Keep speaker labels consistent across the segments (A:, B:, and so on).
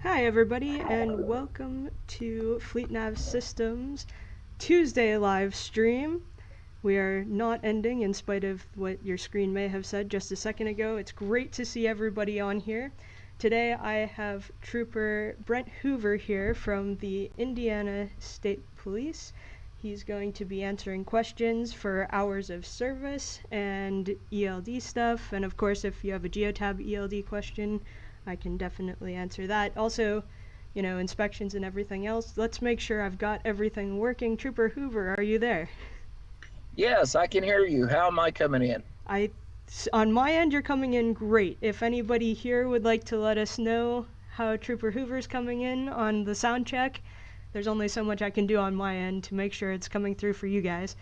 A: Hi everybody and welcome to FleetNav Systems Tuesday live stream. We are not ending in spite of what your screen may have said just a second ago. It's great to see everybody on here. Today I have Trooper Brent Hoover here from the Indiana State Police. He's going to be answering questions for hours of service and ELD stuff, and of course if you have a Geotab ELD question, I can definitely answer that. Also, you know, inspections and everything else. Let's make sure I've got everything working. Trooper Hoover, are you there?
B: Yes, I can hear you. How am I coming in?
A: On my end, you're coming in great. If anybody here would like to let us know how Trooper Hoover's coming in on the sound check, there's only so much I can do on my end to make sure it's coming through for you guys.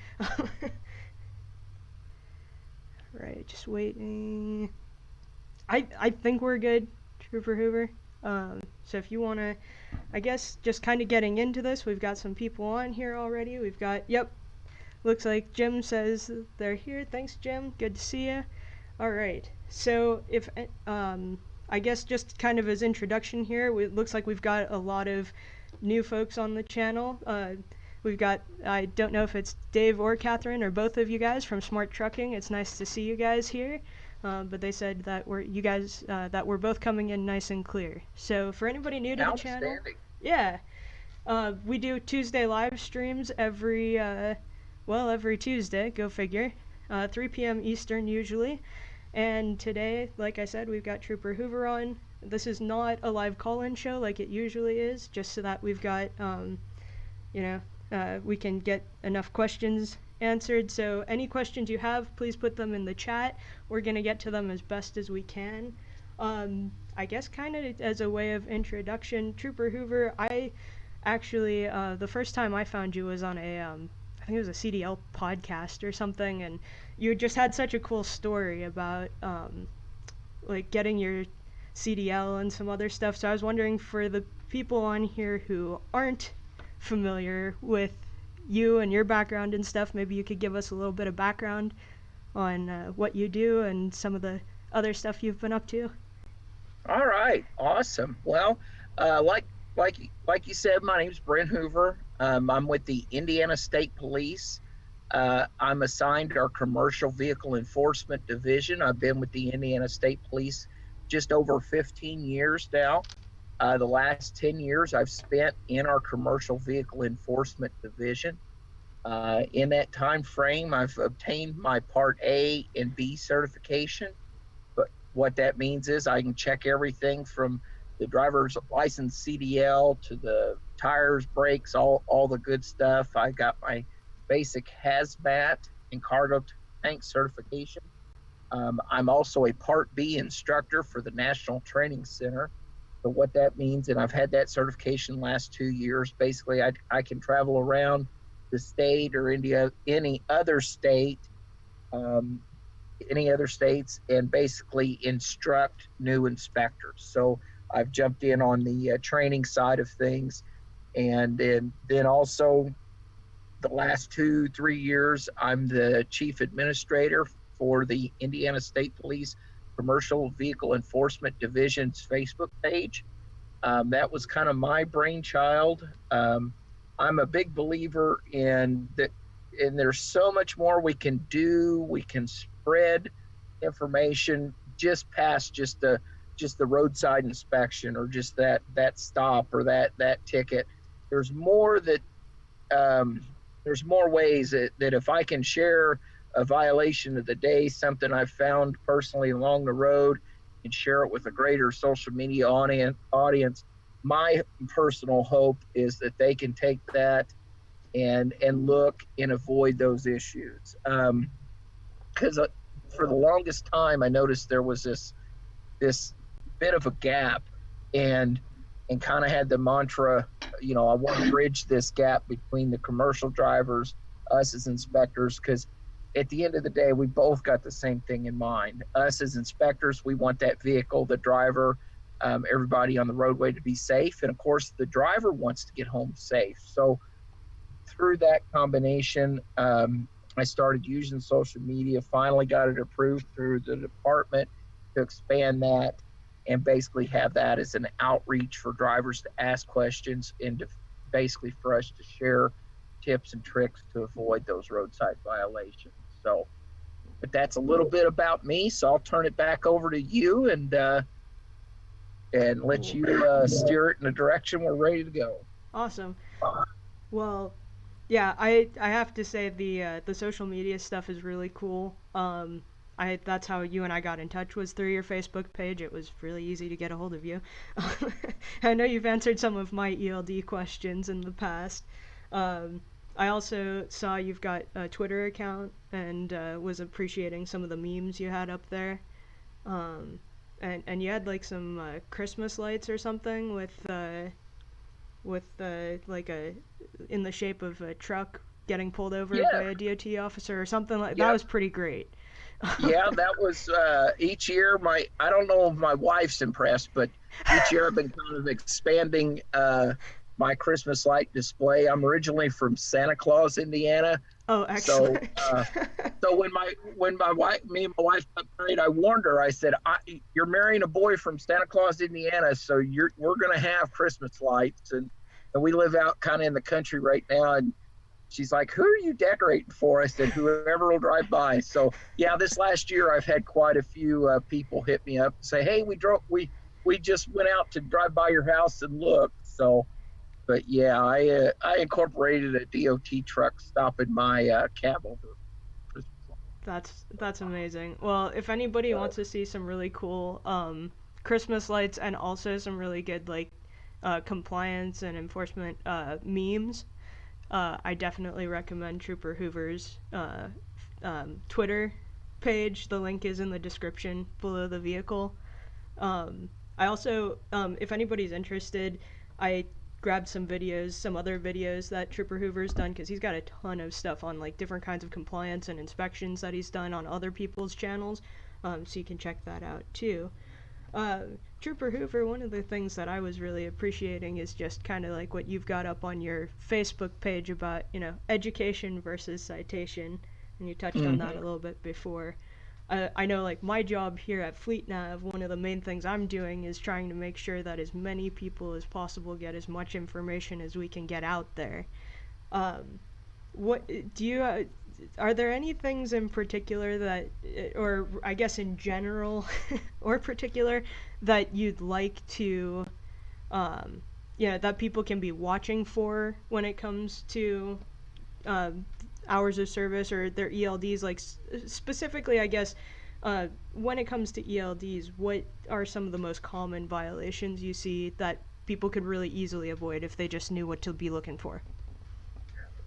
A: Right, just waiting. I think we're good, Trooper Hoover. So if you want to, I guess, just kind of getting into this, we've got some people on here already. We've got, yep, looks like Jim says they're here. Thanks, Jim. Good to see you. All right. So if, I guess just kind of as introduction here, it looks like we've got a lot of new folks on the channel. We've got, I don't know if it's Dave or Catherine or both of you guys from Smart Trucking. It's nice to see you guys here. But they said that that we're both coming in nice and clear. So for anybody new to the channel, yeah, we do Tuesday live streams every Tuesday. Go figure, 3 p.m. Eastern usually. And today, like I said, we've got Trooper Hoover on. This is not a live call-in show like it usually is, just so that we've got, we can get enough questions answered. So any questions you have, please put them in the chat. We're gonna get to them as best as we can. I guess kind of as a way of introduction, Trooper Hoover, I actually the first time I found you was on a I think it was a CDL podcast or something, and you just had such a cool story about like getting your CDL and some other stuff. So I was wondering, for the people on here who aren't familiar with you and your background and stuff, maybe you could give us a little bit of background on what you do and some of the other stuff you've been up to.
B: All right, awesome. Well, like you said, my name's Brent Hoover. I'm with the Indiana State Police. I'm assigned our Commercial Vehicle Enforcement Division. I've been with the Indiana State Police just over 15 years now. The last 10 years I've spent in our Commercial Vehicle Enforcement Division. In that time frame, I've obtained my Part A and B certification. But what that means is I can check everything from the driver's license CDL to the tires, brakes, all the good stuff. I got my basic hazmat and cargo tank certification. I'm also a Part B instructor for the National Training Center. So what that means, and I've had that certification last 2 years, basically I can travel around the state or any other state, any other states, and basically instruct new inspectors. So I've jumped in on the training side of things, and then also the last 2-3 years I'm the chief administrator for the Indiana State Police Commercial Vehicle Enforcement Division's Facebook page. That was kind of my brainchild. I'm a big believer in that, and there's so much more we can do. We can spread information just past just the roadside inspection or just that stop or that ticket. There's more that there's more ways that if I can share a violation of the day, something I've found personally along the road, and share it with a greater social media audience. My personal hope is that they can take that and look and avoid those issues. Because for the longest time, I noticed there was this bit of a gap, and kind of had the mantra, I want to bridge this gap between the commercial drivers, us as inspectors, because at the end of the day, we both got the same thing in mind. Us as inspectors, we want that vehicle, the driver, everybody on the roadway to be safe. And of course, the driver wants to get home safe. So through that combination, I started using social media, finally got it approved through the department to expand that. and basically have that as an outreach for drivers to ask questions and to basically for us to share tips and tricks to avoid those roadside violations. So, but that's a little bit about me. So I'll turn it back over to you and let you steer it in the direction we're ready to go.
A: Awesome. Well, yeah, I have to say the social media stuff is really cool. That's how you and I got in touch, was through your Facebook page. It was really easy to get a hold of you. I know you've answered some of my ELD questions in the past. I also saw you've got a Twitter account, and was appreciating some of the memes you had up there. And you had like some Christmas lights or something with like a in the shape of a truck getting pulled over by a DOT officer or something like that. Was pretty great.
B: Yeah, that was each year. I don't know if my wife's impressed, but each year I've been kind of expanding my Christmas light display. I'm originally from Santa Claus, Indiana.
A: Oh, excellent.
B: So when me and my wife got married, I warned her. I said, "You're marrying a boy from Santa Claus, Indiana, so we're going to have Christmas lights." And we live out kind of in the country right now. And she's like, "Who are you decorating for?" I said, "Whoever will drive by." So yeah, this last year I've had quite a few people hit me up and say, "Hey, we just went out to drive by your house and look." So. But yeah, I incorporated a DOT truck stopping my cab over.
A: That's amazing. Well, if anybody wants to see some really cool Christmas lights and also some really good like compliance and enforcement memes, I definitely recommend Trooper Hoover's Twitter page. The link is in the description below the vehicle. I also, if anybody's interested, I grabbed some other videos that Trooper Hoover's done, because he's got a ton of stuff on like different kinds of compliance and inspections that he's done on other people's channels, so you can check that out too. Trooper Hoover, one of the things that I was really appreciating is just kind of like what you've got up on your Facebook page about, education versus citation, and you touched on that a little bit before. I know, like, my job here at FleetNav, one of the main things I'm doing is trying to make sure that as many people as possible get as much information as we can get out there. What do you are there any things in particular that, or I guess in general, or particular, that you'd like to, that people can be watching for when it comes to hours of service or their ELDs, like specifically, I guess, when it comes to ELDs, what are some of the most common violations you see that people could really easily avoid if they just knew what to be looking for?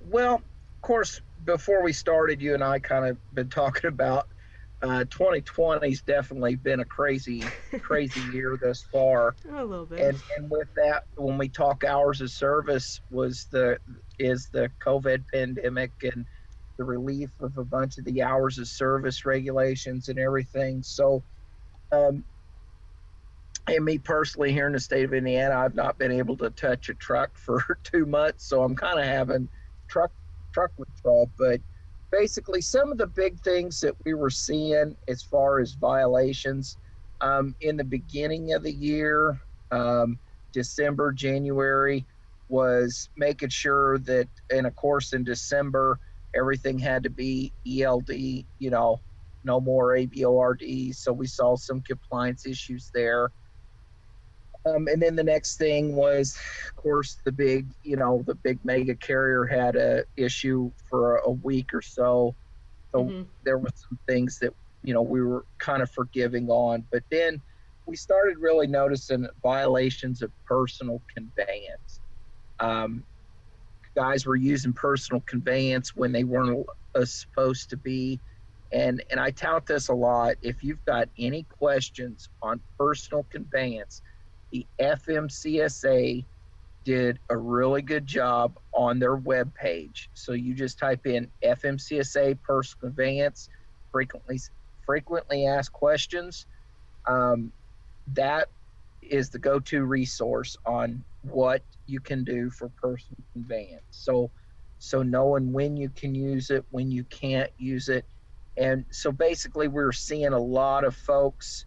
B: Well, of course, before we started, you and I kind of been talking about 2020's definitely been a crazy year thus far.
A: A little bit.
B: And with that, when we talk hours of service, is the COVID pandemic and the relief of a bunch of the hours of service regulations and everything. So, and me personally, here in the state of Indiana, I've not been able to touch a truck for 2 months, so I'm kind of having truck withdrawal. But basically, some of the big things that we were seeing as far as violations in the beginning of the year, December, January, was making sure that, and of course in December, everything had to be ELD, no more ABORD. So we saw some compliance issues there. And then the next thing was, of course, the big mega carrier had a issue for a week or so. So there were some things that, we were kind of forgiving on. But then we started really noticing violations of personal conveyance. Guys were using personal conveyance when they weren't supposed to be. And I tout this a lot. If you've got any questions on personal conveyance, the FMCSA did a really good job on their webpage. So you just type in FMCSA personal conveyance, frequently asked questions. That is the go-to resource on what you can do for personal conveyance. So knowing when you can use it, when you can't use it. And so basically we're seeing a lot of folks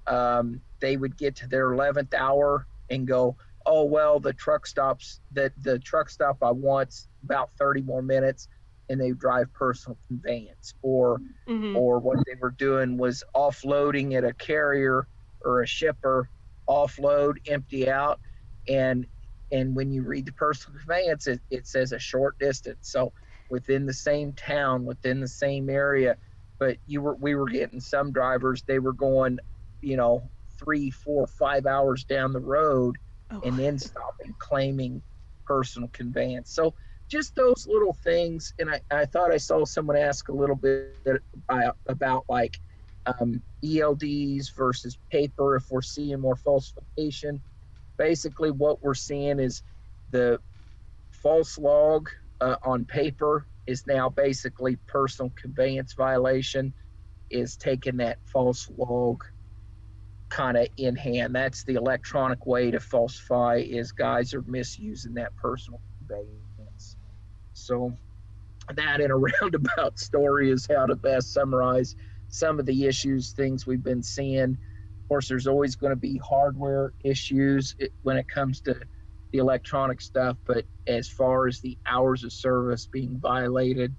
B: that they would get to their 11th hour and go, oh, well, the truck stop I want's about 30 more minutes, and they drive personal conveyance. Or what they were doing was offloading at a carrier or a shipper, offload, empty out, and when you read the personal conveyance, it says a short distance. So within the same town, within the same area, but we were getting some drivers, they were going, 3, 4, 5 hours down the road, and then stopping, claiming personal conveyance. So just those little things. And I thought I saw someone ask a little bit about like ELDs versus paper, if we're seeing more falsification. Basically, what we're seeing is the false log on paper is now basically personal conveyance violation, is taking that false log kind of in hand. That's the electronic way to falsify, is guys are misusing that personal conveyance. So that, in a roundabout story, is how to best summarize some of the issues, things we've been seeing. Of course, there's always going to be hardware issues when it comes to the electronic stuff, but as far as the hours of service being violated,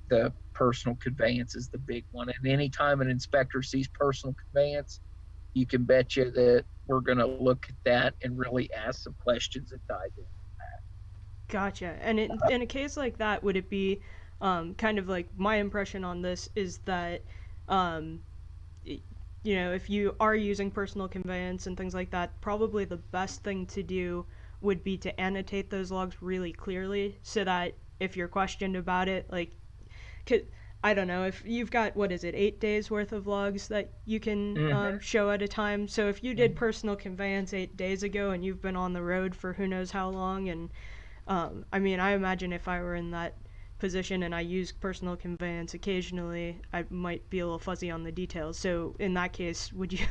B: the personal conveyance is the big one. And anytime an inspector sees personal conveyance, you can bet you that we're going to look at that and really ask some questions and dive into that.
A: Gotcha. And in a case like that, would it be kind of like, my impression on this is that, if you are using personal conveyance and things like that, probably the best thing to do would be to annotate those logs really clearly, so that if you're questioned about it, like, I don't know, if you've got, 8 days worth of logs that you can show at a time. So if you did personal conveyance 8 days ago and you've been on the road for who knows how long, and I imagine if I were in that position and I use personal conveyance occasionally, I might be a little fuzzy on the details. So in that case, would you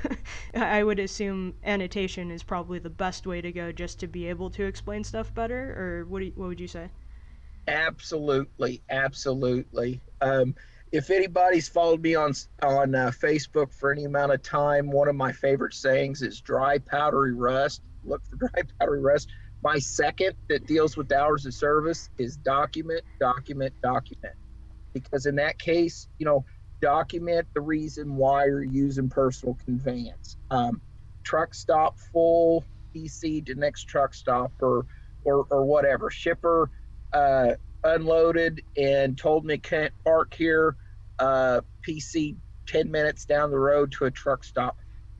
A: I would assume annotation is probably the best way to go, just to be able to explain stuff better, or what would you say?
B: Absolutely. If anybody's followed me on Facebook for any amount of time, one of my favorite sayings is dry powdery rust. Look for dry powdery rust. My second that deals with hours of service is document. Because in that case, document the reason why you're using personal conveyance. Truck stop full, PC to next truck stop, or whatever. Shipper unloaded and told me can't park here, PC 10 minutes down the road to a truck stop.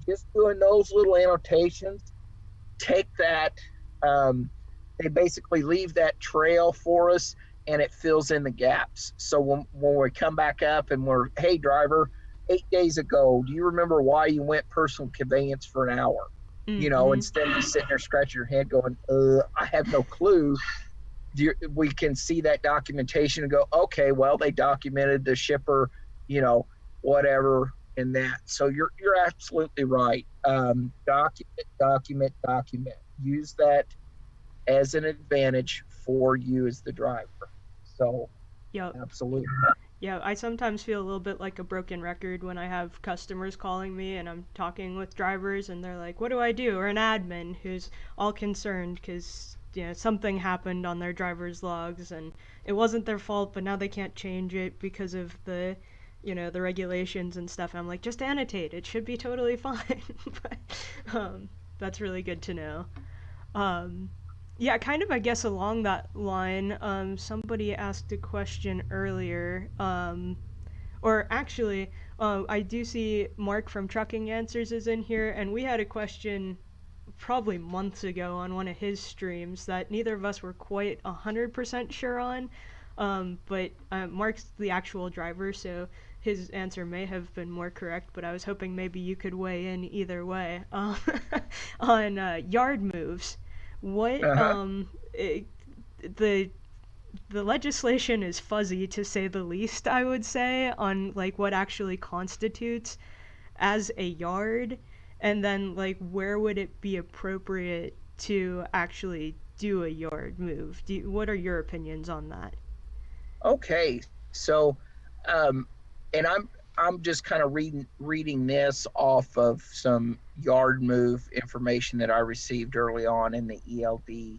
B: Just doing those little annotations, take that, they basically leave that trail for us, and it fills in the gaps. So when we come back up and we're, hey driver, 8 days ago, do you remember why you went personal conveyance for an hour? Instead of sitting there scratching your head going, I have no clue. We can see that documentation and go, okay, well, they documented the shipper, whatever, and that. So you're absolutely right. Document. Use that as an advantage for you as the driver. So,
A: yep.
B: Absolutely.
A: Yeah, I sometimes feel a little bit like a broken record when I have customers calling me and I'm talking with drivers and they're like, what do I do? Or an admin who's all concerned because something happened on their driver's logs and it wasn't their fault, but now they can't change it because of the the regulations and stuff. And I'm like, just annotate, it should be totally fine. But that's really good to know. Yeah, kind of, I guess, along that line, somebody asked a question earlier, or actually, I do see Mark from Trucking Answers is in here, and we had a question probably months ago on one of his streams that neither of us were quite 100% sure on, but Mark's the actual driver, so his answer may have been more correct, but I was hoping maybe you could weigh in either way on yard moves. What the legislation is fuzzy, to say the least, I would say, on like what actually constitutes as a yard, and then like where would it be appropriate to actually do a yard move. What are your opinions on that?
B: Okay, so and I'm just kind of reading this off of some yard move information that I received early on in the ELD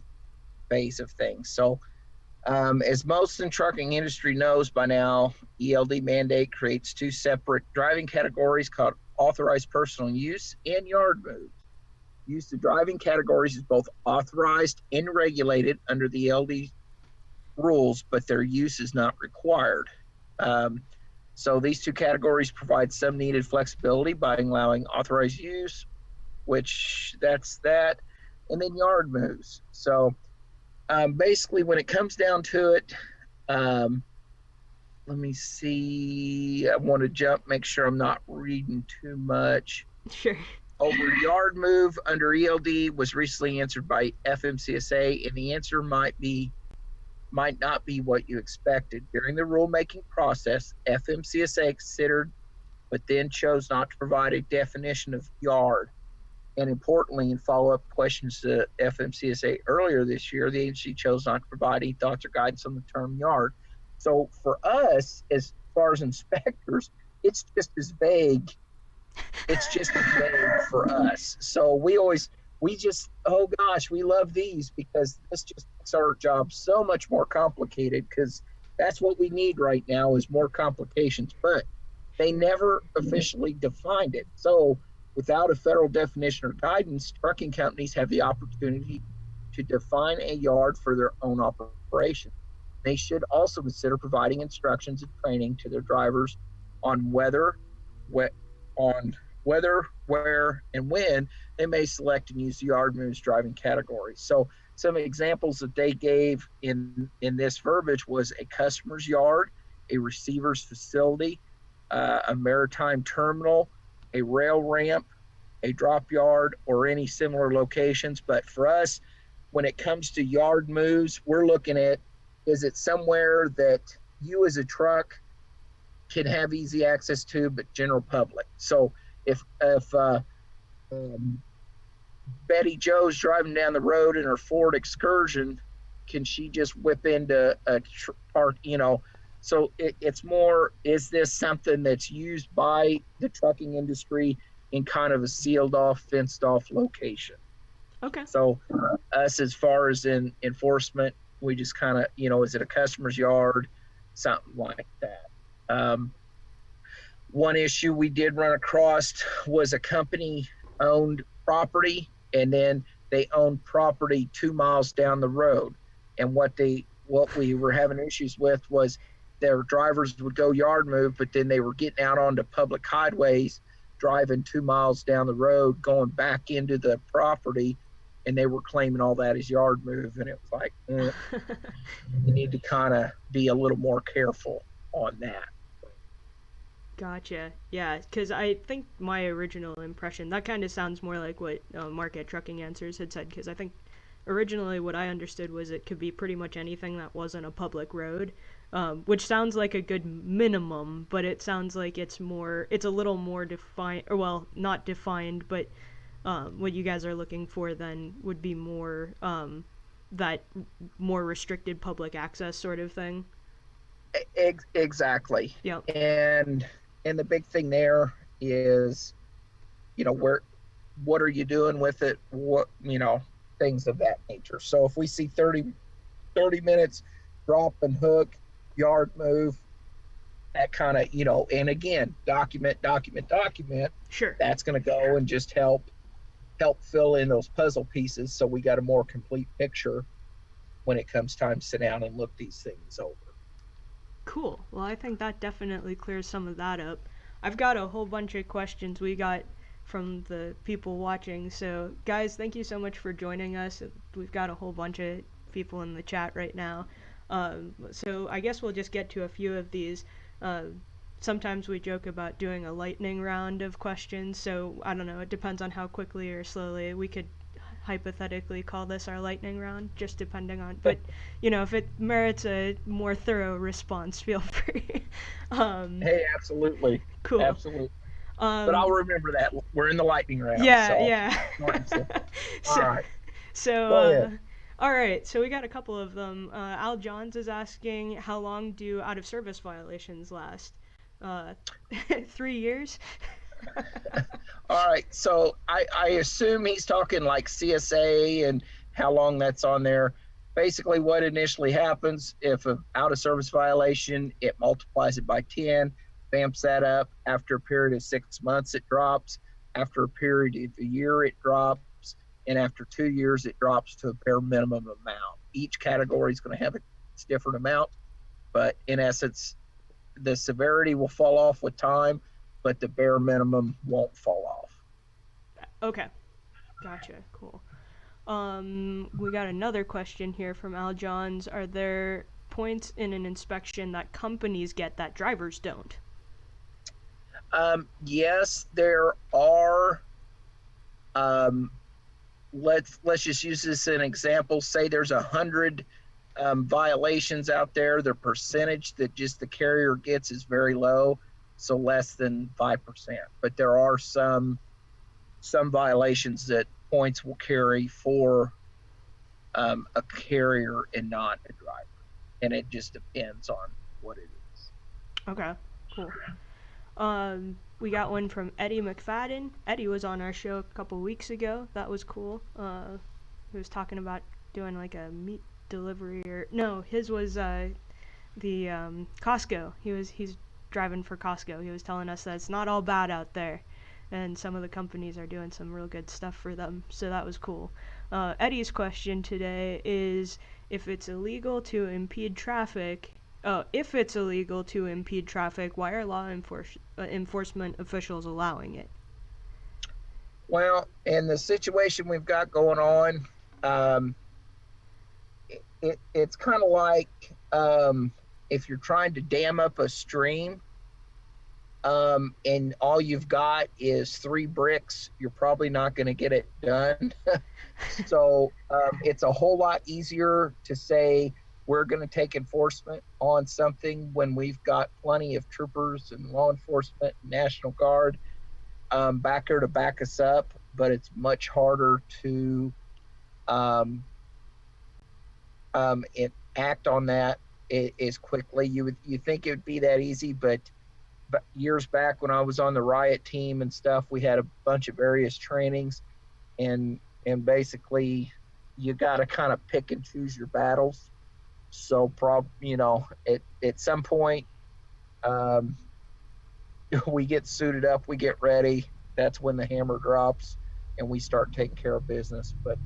B: phase of things. So as most in the trucking industry knows by now, ELD mandate creates two separate driving categories called authorized personal use and yard moves. Use of driving categories is both authorized and regulated under the ELD rules, but their use is not required. So these two categories provide some needed flexibility by allowing authorized use, which that's that, and then yard moves. So basically, when it comes down to it, let me see. I want to jump, make sure I'm not reading too much.
A: Sure.
B: Over yard move under ELD was recently answered by FMCSA, and the answer might not be what you expected. During the rulemaking process, FMCSA considered, but then chose not to provide a definition of yard. And importantly, in follow-up questions to FMCSA earlier this year, the agency chose not to provide any thoughts or guidance on the term yard. So for us, as far as inspectors, it's just as vague. It's just as vague for us. So we just, oh gosh, we love these because this just makes our job so much more complicated, because that's what we need right now is more complications. But they never officially defined it. So without a federal definition or guidance, trucking companies have the opportunity to define a yard for their own operation. They should also consider providing instructions and training to their drivers on whether, where, and when they may select and use the yard moves driving categories. So some examples that they gave in this verbiage was a customer's yard, a receiver's facility, a maritime terminal, a rail ramp, a drop yard, or any similar locations. But for us, when it comes to yard moves, we're looking at, is it somewhere that you as a truck can have easy access to, but general public? So if Betty Joe's driving down the road in her Ford Excursion, can she just whip into a part, So it's more, is this something that's used by the trucking industry in kind of a sealed off, fenced off location?
A: Okay.
B: So us, as far as in enforcement, we just kind of, is it a customer's yard? Something like that. One issue we did run across was a company owned property, and then they owned property 2 miles down the road. And what we were having issues with was their drivers would go yard move, but then they were getting out onto public highways, driving 2 miles down the road, going back into the property, and they were claiming all that as yard move. And it was like, you need to kind of be a little more careful on that.
A: Gotcha. Yeah, because I think my original impression, that kind of sounds more like what Market Trucking Answers had said, because I think originally what I understood was it could be pretty much anything that wasn't a public road, which sounds like a good minimum, but it sounds like it's a little more defined, or well, not defined, but what you guys are looking for then would be more that more restricted public access sort of thing.
B: Exactly.
A: Yeah.
B: And the big thing there is, what are you doing with it? What, things of that nature. So if we see 30 minutes, drop and hook, yard move, that kind of, and again, document.
A: Sure.
B: That's going to go and just help fill in those puzzle pieces, so we got a more complete picture when it comes time to sit down and look these things over.
A: Cool. Well, I think that definitely clears some of that up. I've got a whole bunch of questions we got from the people watching. So, guys, thank you so much for joining us. We've got a whole bunch of people in the chat right now. So I guess we'll just get to a few of these. Sometimes we joke about doing a lightning round of questions. So, I don't know, it depends on how quickly or slowly we could hypothetically call this our lightning round, just depending on, but if it merits a more thorough response, feel free.
B: Hey, absolutely.
A: Cool.
B: Absolutely. But I'll remember that we're in the lightning round.
A: Yeah.
B: All right.
A: So all right, so we got a couple of them. Al Johns is asking, how long do out of service violations last? 3 years.
B: All right, so I assume he's talking like CSA and how long that's on there. Basically, what initially happens if an out of service violation, it multiplies it by 10, vamps that up. After a period of 6 months, it drops. After a period of a year, it drops. And after 2 years, it drops to a bare minimum amount. Each category is going to have a different amount, but in essence, the severity will fall off with time, but the bare minimum won't fall off.
A: Okay, gotcha. Cool. We got another question here from Al Johns. Are there points in an inspection that companies get that drivers don't?
B: Yes, there are. Let's just use this as an example. Say there's 100 violations out there. The percentage that just the carrier gets is very low, so less than 5%. But there are some violations that points will carry for a carrier and not a driver, and it just depends on what it is.
A: Okay, cool. We got one from Eddie McFadden. Eddie was on our show a couple weeks ago. That was cool. He was talking about doing like a meat delivery, or no, his was the Costco. He's driving for Costco. He was telling us that it's not all bad out there, and some of the companies are doing some real good stuff for them. So that was cool. Eddie's question today is if it's illegal to impede traffic. If it's illegal to impede traffic, why are law enforcement officials allowing it?
B: Well, in the situation we've got going on, it's kind of like if you're trying to dam up a stream and all you've got is 3 bricks, you're probably not going to get it done. So it's a whole lot easier to say, we're going to take enforcement on something when we've got plenty of troopers and law enforcement and National Guard back there to back us up, but it's much harder to act on that as quickly. You think it would be that easy, but years back when I was on the riot team and stuff, we had a bunch of various trainings, and basically you got to kind of pick and choose your battles. So at some point, we get suited up, we get ready. That's when the hammer drops, and we start taking care of business. But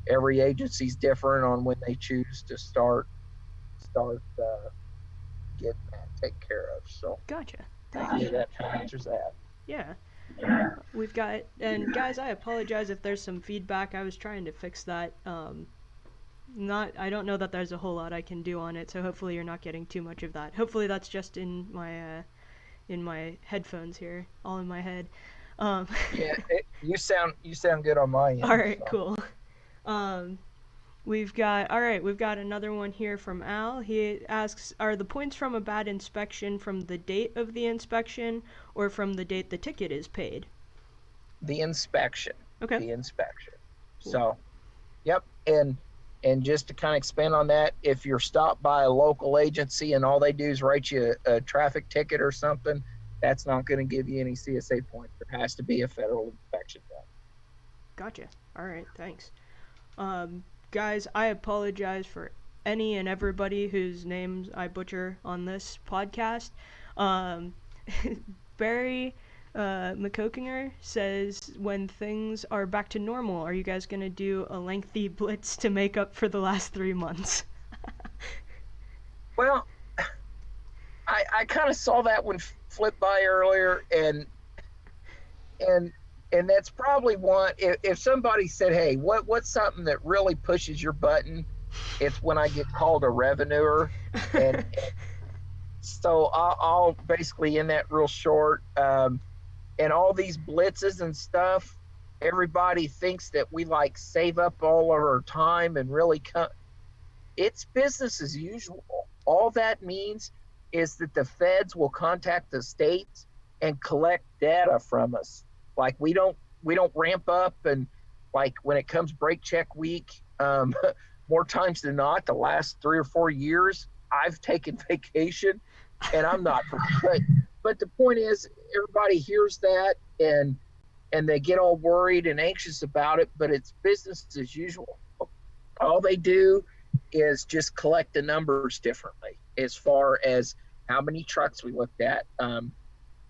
B: every agency's different on when they choose to start getting that taken care of. So
A: gotcha.
B: That answers that.
A: Yeah. We've got, and guys, I apologize if there's some feedback. I was trying to fix that. I don't know that there's a whole lot I can do on it, so hopefully you're not getting too much of that. Hopefully that's just in my headphones here, all in my head.
B: Yeah, you sound good on my end.
A: All right, so. Cool. We've got another one here from Al. He asks, are the points from a bad inspection from the date of the inspection or from the date the ticket is paid?
B: The inspection.
A: Okay.
B: The inspection.
A: Cool.
B: So, yep, and just to kind of expand on that, if you're stopped by a local agency and all they do is write you a traffic ticket or something, that's not going to give you any CSA points. There has to be a federal inspection done.
A: Gotcha. All right, thanks. Guys, I apologize for any and everybody whose names I butcher on this podcast. Barry McCokinger says, when things are back to normal, are you guys going to do a lengthy blitz to make up for the last 3 months?
B: Well, I kind of saw that one flip by earlier, and that's probably one. If somebody said, hey, what's something that really pushes your button, it's when I get called a revenuer. And so I'll basically end that real short. And all these blitzes and stuff, everybody thinks that we like save up all of our time and really it's business as usual. All that means is that the feds will contact the states and collect data from us. Like we don't ramp up, and like when it comes brake check week, more times than not, the last 3 or 4 years, I've taken vacation, and I'm not. But the point is, everybody hears that and they get all worried and anxious about it, but it's business as usual. All they do is just collect the numbers differently as far as how many trucks we looked at.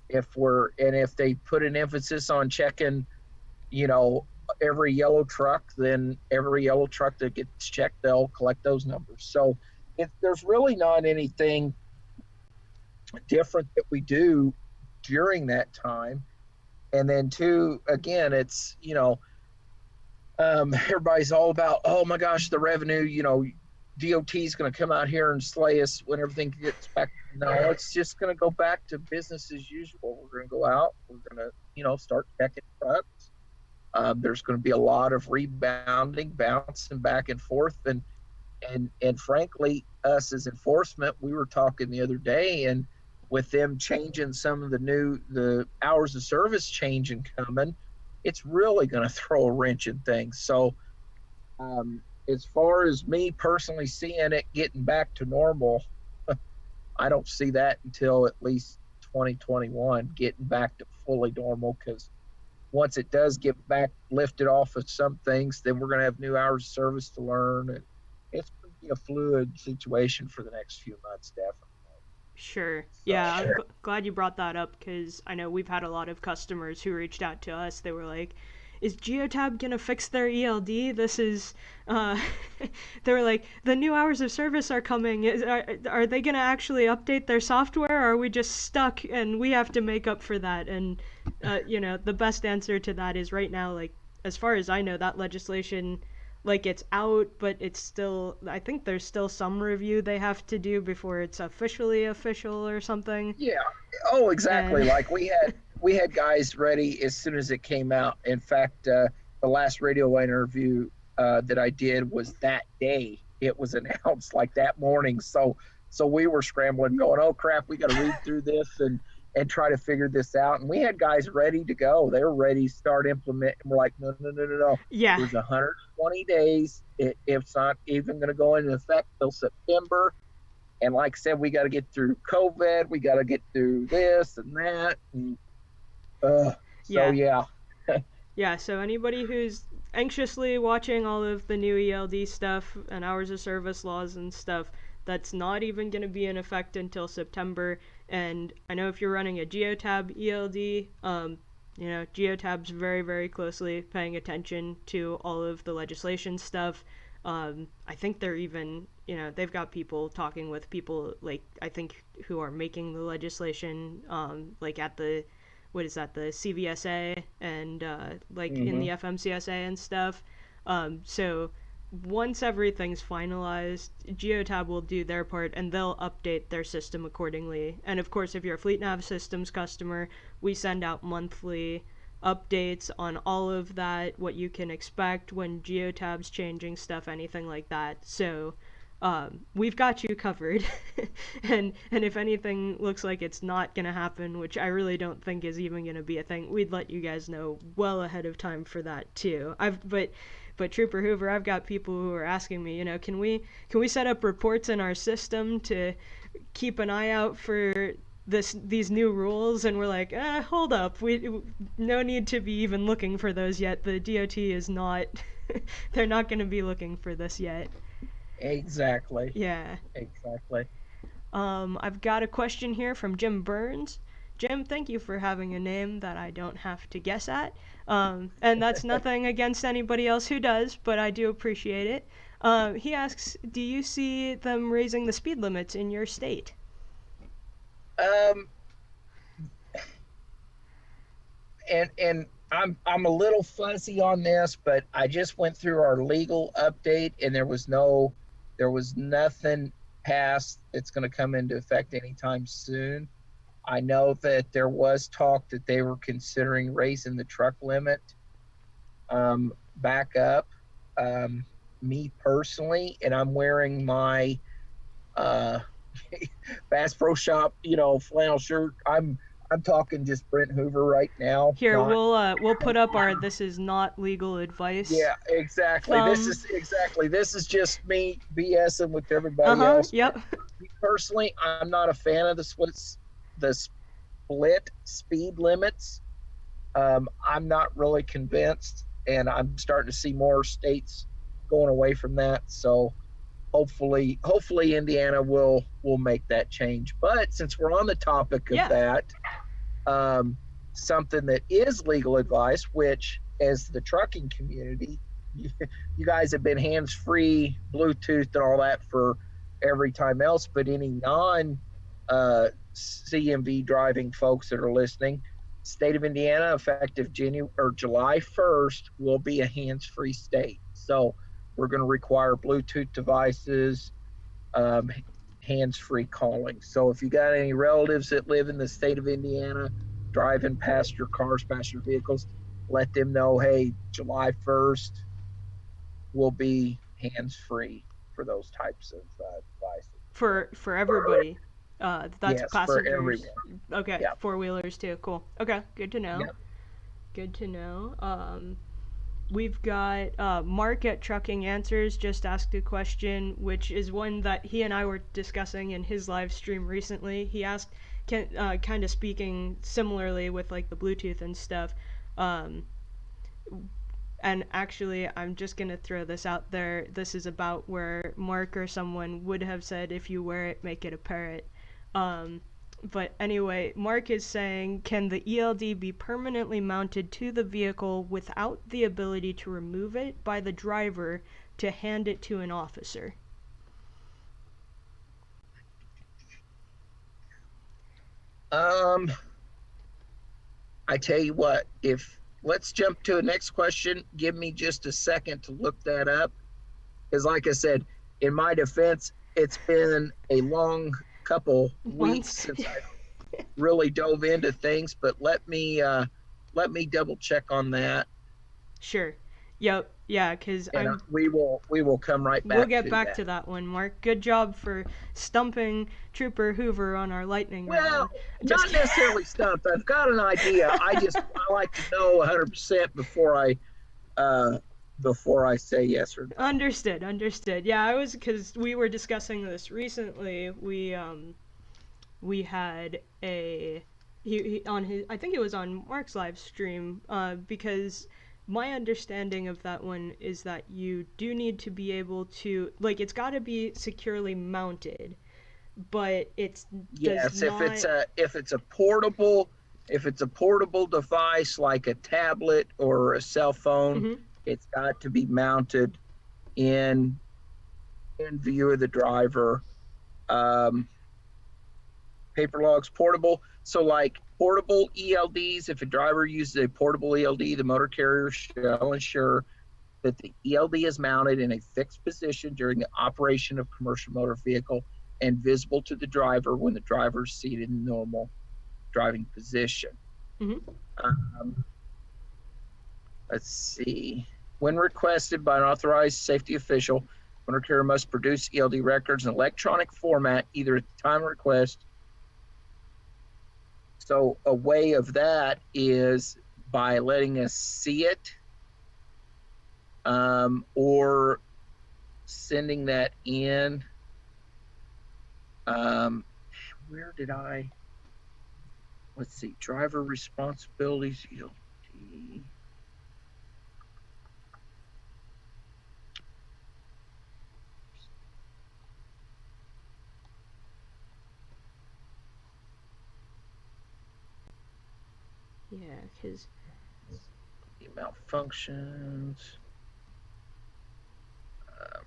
B: If they put an emphasis on checking, every yellow truck, then every yellow truck that gets checked, they'll collect those numbers. So there's really not anything different that we do during that time. And then two, again, it's, everybody's all about, oh my gosh, the revenue, DOT is going to come out here and slay us when everything gets back. No, it's just going to go back to business as usual. We're going to go out. We're going to, start checking trucks. There's going to be a lot of rebounding, bouncing back and forth. And frankly, us as enforcement, we were talking the other day, and with them changing some of the hours of service changing coming, it's really going to throw a wrench in things. So as far as me personally seeing it getting back to normal, I don't see that until at least 2021 getting back to fully normal, because once it does get back lifted off of some things, then we're going to have new hours of service to learn, and it's going to be a fluid situation for the next few months, definitely.
A: Sure. Yeah, I'm glad you brought that up, because I know we've had a lot of customers who reached out to us. They were like, is Geotab going to fix their ELD? This is, they were like, the new hours of service are coming. Are they going to actually update their software, or are we just stuck and we have to make up for that? And, the best answer to that is right now, like, as far as I know, that legislation, like, it's out, but it's still, I think there's still some review they have to do before it's officially official or something.
B: Yeah. Oh, exactly. Like we had guys ready as soon as it came out. In fact, the last radio interview that I did was that day. It was announced like that morning. So we were scrambling, going, oh crap, we got to read through this and try to figure this out. And we had guys ready to go. They were ready to start implementing. We're like, no.
A: Yeah.
B: There's 120 days. It's not even going to go into effect till September. And like I said, we got to get through COVID. We got to get through this and that. And, yeah.
A: Yeah, so anybody who's anxiously watching all of the new ELD stuff and hours of service laws and stuff, that's not even going to be in effect until September. And I know if you're running a Geotab ELD, Geotab's very, very closely paying attention to all of the legislation stuff. I think they're even, they've got people talking with people, like, I think, who are making the legislation, like at the, the CVSA and, in the FMCSA and stuff. So once everything's finalized, Geotab will do their part and they'll update their system accordingly. And of course, if you're a FleetNav Systems customer, we send out monthly updates on all of that, what you can expect when Geotab's changing stuff, anything like that. So we've got you covered. and if anything looks like it's not going to happen, which I really don't think is even going to be a thing, we'd let you guys know well ahead of time for that too. But Trooper Hoover, I've got people who are asking me, can we set up reports in our system to keep an eye out for these new rules? And we're like, hold up, we no need to be even looking for those yet. The DOT is not, they're not going to be looking for this yet.
B: Exactly.
A: Yeah.
B: Exactly.
A: I've got a question here from Jim Burns. Jim, thank you for having a name that I don't have to guess at. And that's nothing against anybody else who does, but I do appreciate it. He asks, do you see them raising the speed limits in your state?
B: And I'm a little fuzzy on this, but I just went through our legal update and there was nothing passed that's going to come into effect anytime soon. I know that there was talk that they were considering raising the truck limit back up. Me personally, and I'm wearing my Bass Pro Shop, flannel shirt. I'm talking just Brent Hoover right now.
A: Here, we'll put up our "this is not legal advice."
B: Yeah, exactly. This is just me BSing with everybody else.
A: Yep.
B: Me personally, I'm not a fan of the split speed limits. I'm not really convinced, and I'm starting to see more states going away from that. So hopefully Indiana will make that change. But since we're on the topic of that, something that is legal advice, which as the trucking community, you guys have been hands-free, Bluetooth and all that for every time else, but any non CMV driving folks that are listening, state of Indiana, effective July 1st, will be a hands-free state. So we're going to require Bluetooth devices, hands-free calling. So if you got any relatives that live in the state of Indiana, driving past your cars, past your vehicles, let them know, hey, July 1st will be hands-free for those types of devices.
A: For everybody. That's
B: yes,
A: passengers.
B: For everyone.
A: Okay, yep. Four-wheelers too. Cool. Okay, good to know.
B: Yep.
A: Good to know. We've got Mark at Trucking Answers just asked a question, which is one that he and I were discussing in his live stream recently. He asked, kind of speaking similarly with like the Bluetooth and stuff. And actually, I'm just going to throw this out there. This is about where Mark or someone would have said, if you wear it, make it a parrot. But anyway, Mark is saying, can the ELD be permanently mounted to the vehicle without the ability to remove it by the driver to hand it to an officer?
B: I tell you what, let's jump to the next question. Give me just a second to look that up. Because like I said, in my defense, it's been a long couple weeks since I really dove into things, but let me double check on that.
A: Sure. Yep. Yeah, because
B: we will come right back.
A: We'll get back to that one, Mark. Good job for stumping Trooper Hoover on our lightning round.
B: Well, not necessarily stumped. I've got an idea. I like to know 100% before I say yes or no.
A: Understood. Yeah, because we were discussing this recently. We had he on his, I think it was on Mark's live stream, because my understanding of that one is that you do need to be able to, like, it's got to be securely mounted, but it's
B: yes, if it's a portable device like a tablet or a cell phone, it's got to be mounted in view of the driver. Paper logs, portable. So like portable ELDs, if a driver uses a portable ELD, the motor carrier shall ensure that the ELD is mounted in a fixed position during the operation of commercial motor vehicle and visible to the driver when the driver is seated in normal driving position. Let's see. When requested by an authorized safety official, motor carrier must produce ELD records in electronic format either at the time of request. So a way of that is by letting us see it, or sending that in. Where did let's see, driver responsibilities, ELD.
A: Yeah, because
B: malfunctions.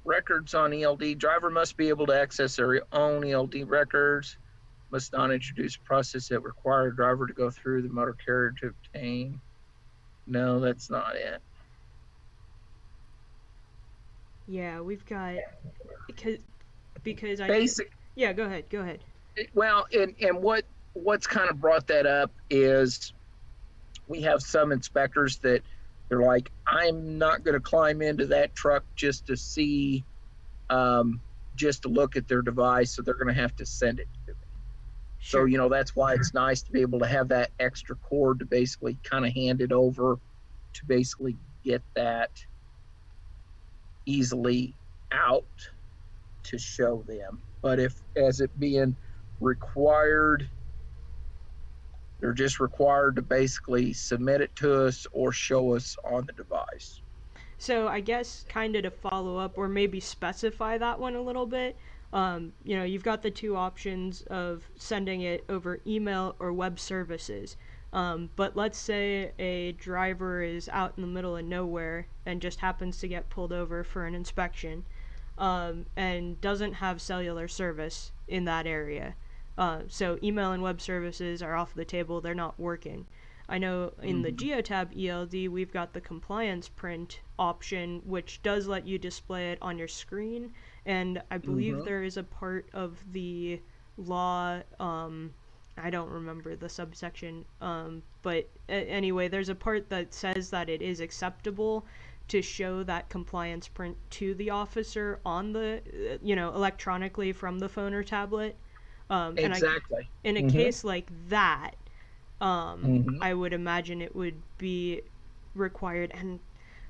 B: Records on ELD. Driver must be able to access their own ELD records. Must not introduce a process that requires driver to go through the motor carrier to obtain. No, that's not it.
A: Yeah, we've got because I
B: basic.
A: Yeah, go ahead.
B: Well, and what's kind of brought that up is we have some inspectors that they're like, I'm not going to climb into that truck just to see, just to look at their device. So they're going to have to send it to me. Sure. So, that's why it's nice to be able to have that extra cord to basically kind of hand it over to basically get that easily out to show them. But as it being required They're just required to basically submit it to us or show us on the device.
A: So I guess kind of to follow up or maybe specify that one a little bit, you know, you've got the two options of sending it over email or web services. But let's say a driver is out in the middle of nowhere and just happens to get pulled over for an inspection, and doesn't have cellular service in that area. So email and web services are off the table, they're not working. I know in the Geotab ELD we've got the compliance print option, which does let you display it on your screen, and I believe there is a part of the law, I don't remember the subsection, but anyway, there's a part that says that it is acceptable to show that compliance print to the officer on the, you know, electronically from the phone or tablet.
B: Exactly.
A: In a case like that, I would imagine it would be required, and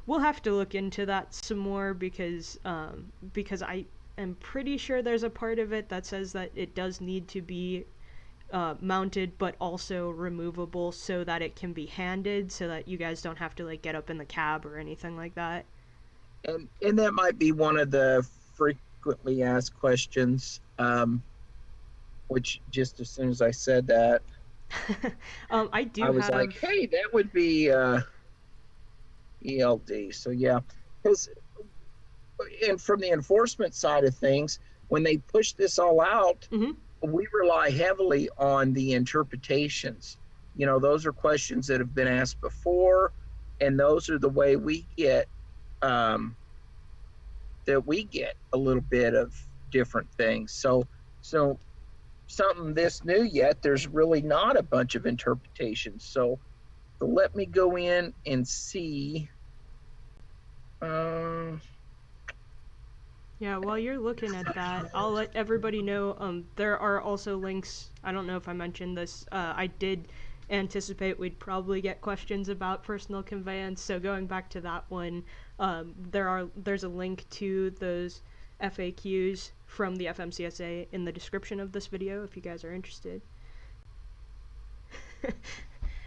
A: we'll have to look into that some more because I am pretty sure there's a part of it that says that it does need to be mounted but also removable so that it can be handed, so that you guys don't have to like get up in the cab or anything like that.
B: And that might be one of the frequently asked questions, which just as soon as I said that, I was like, hey, that would be ELD. So yeah, because and from the enforcement side of things, when they push this all out, we rely heavily on the interpretations. You know, those are questions that have been asked before, and those are the way we get that we get a little bit of different things. So something this new yet, there's really not a bunch of interpretations. So let me go in and see.
A: Yeah, while you're looking at that, I'll let everybody know, there are also links. I don't know if I mentioned this. I did anticipate we'd probably get questions about personal conveyance, so going back to that one, there's a link to those FAQs from the FMCSA in the description of this video if you guys are interested.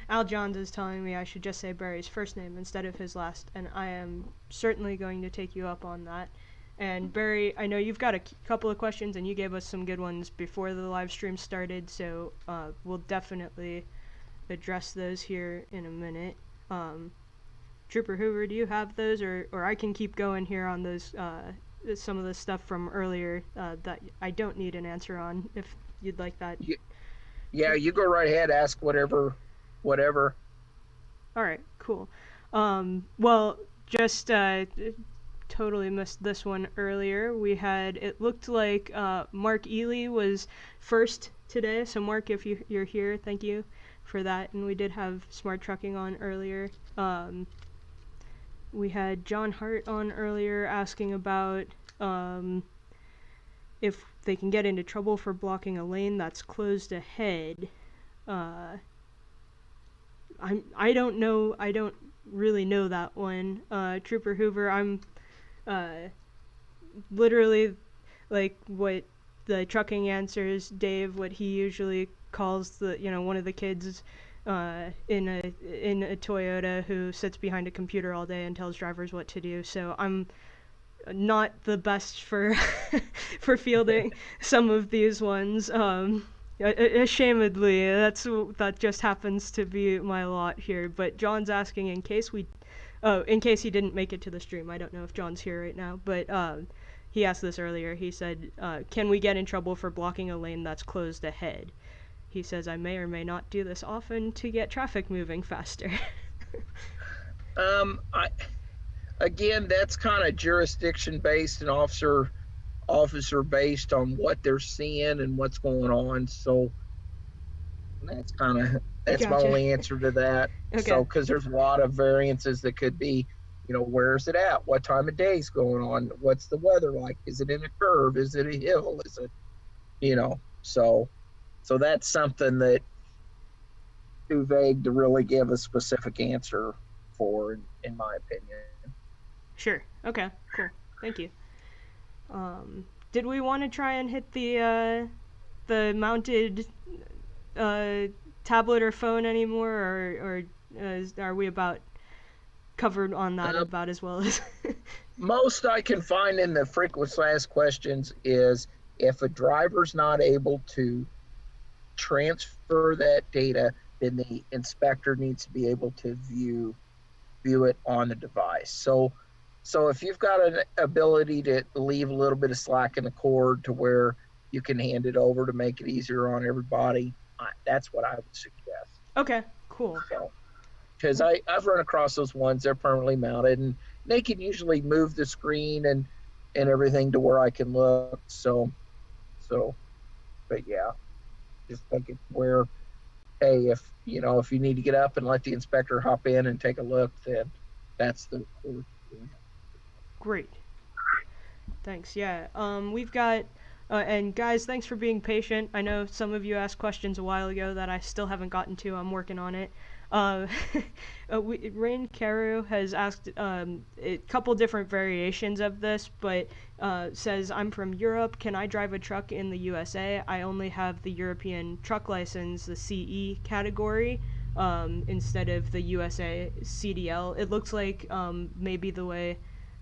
A: Al Johns is telling me I should just say Barry's first name instead of his last, and I am certainly going to take you up on that. And Barry, I know you've got a couple of questions, and you gave us some good ones before the live stream started, so we'll definitely address those here in a minute. Trooper Hoover, do you have those, or I can keep going here on those, some of the stuff from earlier that I don't need an answer on, if you'd like that.
B: Yeah, you go right ahead, ask whatever.
A: All right, cool. Well, just totally missed this one earlier. We had, it looked like Mark Ely was first today, so Mark, if you're here, thank you for that. And we did have Smart Trucking on earlier. We had John Hart on earlier asking about if they can get into trouble for blocking a lane that's closed ahead. I don't know. I don't really know that one. Trooper Hoover, I'm literally like what the trucking answers Dave, what he usually calls the, you know, one of the kids in a Toyota who sits behind a computer all day and tells drivers what to do. So I'm not the best for for fielding some of these ones. Ashamedly, that just happens to be my lot here. But John's asking in case he didn't make it to the stream. I don't know if John's here right now, but he asked this earlier. He said, can we get in trouble for blocking a lane that's closed ahead? He says, I may or may not do this often to get traffic moving faster.
B: Again, that's kind of jurisdiction based and officer based on what they're seeing and what's going on. So that's gotcha. My only answer to that. Okay. So because there's a lot of variances that could be, you know, where's it at? What time of day is going on? What's the weather like? Is it in a curve? Is it a hill? Is it, you know, so that's something that too vague to really give a specific answer for, in my opinion.
A: Sure. Okay, cool. Thank you. Did we want to try and hit the mounted tablet or phone anymore, or are we about covered on that
B: Uh,
A: about as well as?
B: Most I can find in the frequently asked questions is if a driver's not able to transfer that data, then the inspector needs to be able to view it on the device. So if you've got an ability to leave a little bit of slack in the cord to where you can hand it over to make it easier on everybody, that's what I would suggest.
A: Okay, cool.
B: So, because I've run across those ones, they're permanently mounted and they can usually move the screen and everything to where I can look. So but yeah, just think it where, hey, if if you need to get up and let the inspector hop in and take a look, then that's the
A: Great. Thanks. Yeah. We've got, and guys, thanks for being patient. I know some of you asked questions a while ago that I still haven't gotten to. I'm working on it. Uh, Rain Carew has asked a couple different variations of this, but says, I'm from Europe. Can I drive a truck in the USA? I only have the European truck license, the CE category, instead of the USA CDL. It looks like maybe the way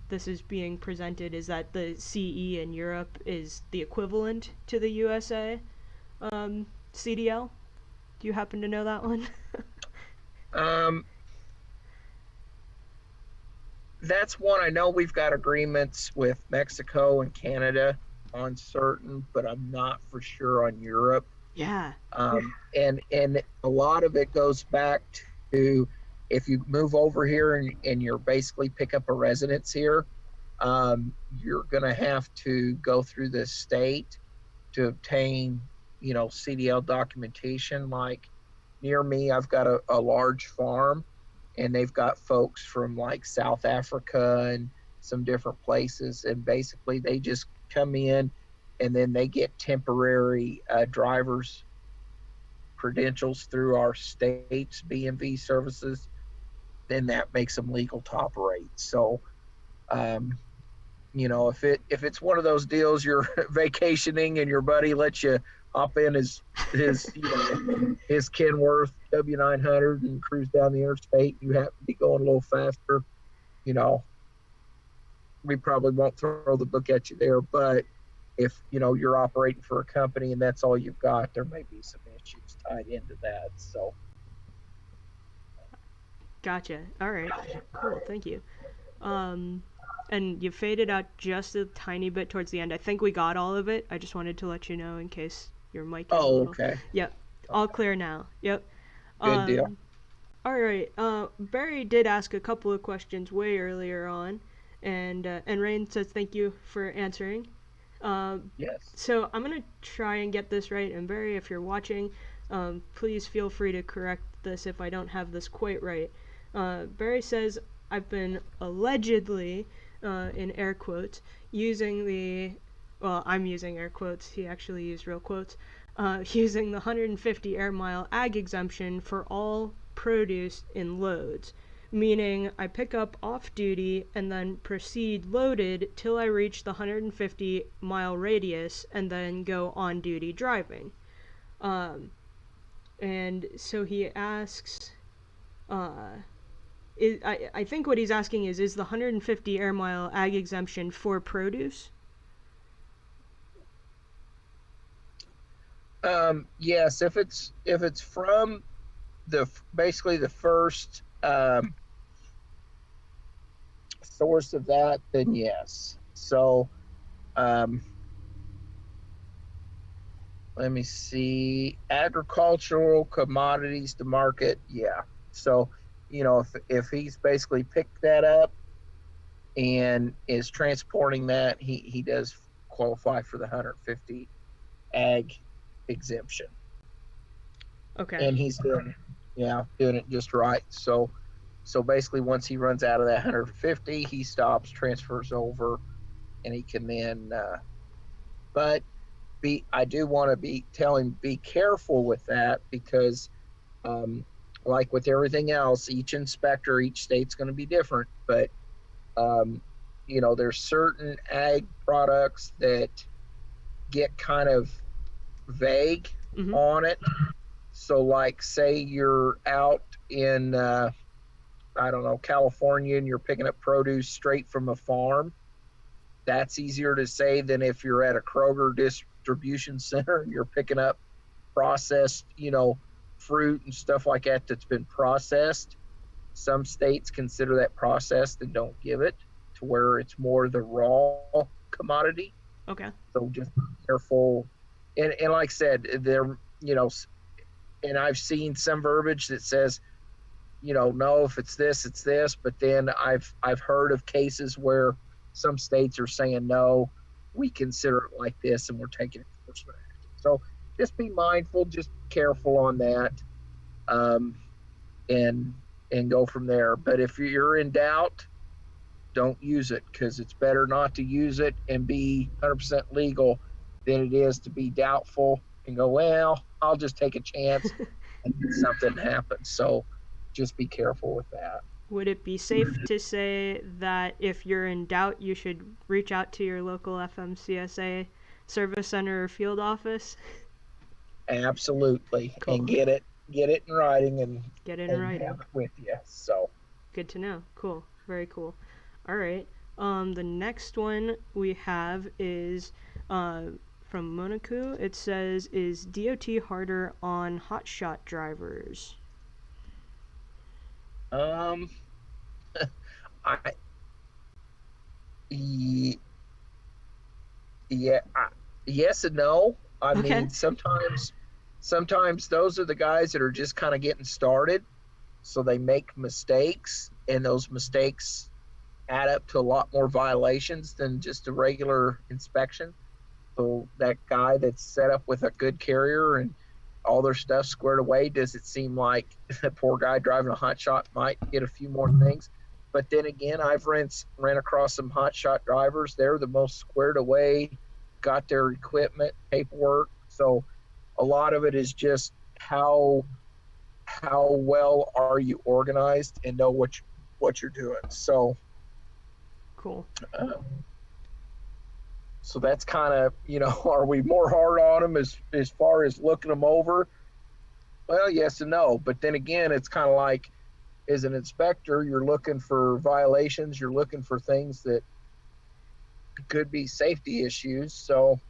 A: this is being presented is that the CE in Europe is the equivalent to the USA CDL. Do you happen to know that one?
B: That's one I know we've got agreements with Mexico and Canada on certain, but I'm not for sure on Europe.
A: Yeah.
B: And a lot of it goes back to if you move over here and you're basically pick up a residence here, you're going to have to go through the state to obtain, CDL documentation. Like near me, I've got a large farm and they've got folks from like South Africa and some different places. And basically they just come in and then they get temporary driver's credentials through our state's BMV services. Then that makes them legal to operate. So, if it's one of those deals, you're vacationing and your buddy lets you hop in his Kenworth W900 and cruise down the interstate, you happen to be going a little faster, we probably won't throw the book at you there. But if you're operating for a company and that's all you've got, there may be some issues tied into that. So.
A: Gotcha. All right. Cool. Thank you. And you faded out just a tiny bit towards the end. I think we got all of it. I just wanted to let you know in case your mic.
B: Okay.
A: Yep. All clear now. Yep.
B: Good deal.
A: All right. Barry did ask a couple of questions way earlier on, and Rain says thank you for answering.
B: Yes.
A: So I'm gonna try and get this right. And Barry, if you're watching, please feel free to correct this if I don't have this quite right. Barry says, I've been allegedly, in air quotes, I'm using air quotes, he actually used real quotes, using the 150 air mile ag exemption for all produce in loads, meaning I pick up off duty and then proceed loaded till I reach the 150 mile radius and then go on duty driving. And so he asks, I think what he's asking is the 150 air mile ag exemption for produce?
B: Yes, if it's from basically the first source of that, then yes. So let me see, agricultural commodities to market, yeah. So if he's basically picked that up and is transporting that, he does qualify for the 150 ag exemption.
A: Okay.
B: And he's doing it just right. So basically once he runs out of that 150, he stops, transfers over, and he can then I do want to tell him be careful with that, because like with everything else, each inspector, each state's going to be different, but there's certain ag products that get kind of vague on it. So, like, say you're out in, I don't know, California, and you're picking up produce straight from a farm. That's easier to say than if you're at a Kroger distribution center and you're picking up processed, fruit and stuff like that that's been processed. Some states consider that processed and don't give it, to where it's more the raw commodity.
A: Okay.
B: So just be careful. And like I said, there, and I've seen some verbiage that says, no, if it's this, it's this. But then I've heard of cases where some states are saying, no, we consider it like this and we're taking enforcement action. So just be mindful, just be careful on that, and go from there. But if you're in doubt, don't use it, because it's better not to use it and be 100% legal than it is to be doubtful and go, well, I'll just take a chance and something happens. So just be careful with that.
A: Would it be safe to say that if you're in doubt, you should reach out to your local FMCSA service center or field office?
B: Absolutely.
A: Cool.
B: And get it in writing and
A: have
B: it with you. So
A: good to know. Cool. Very cool. All right. The next one we have is from Monaco. It says, is DOT harder on hotshot drivers?
B: Yes and no. I
A: Okay.
B: mean, sometimes those are the guys that are just kind of getting started, so they make mistakes, and those mistakes add up to a lot more violations than just a regular inspection. So that guy that's set up with a good carrier and all their stuff squared away, does it seem like the poor guy driving a hot shot might get a few more things? But then again, I've ran across some hot shot drivers. They're the most squared away, got their equipment, paperwork. So a lot of it is just how well are you organized and know what you're doing. So
A: cool.
B: So that's kind of, are we more hard on them as far as looking them over? Well, yes and no. But then again, it's kind of like, as an inspector, you're looking for violations. You're looking for things that could be safety issues. So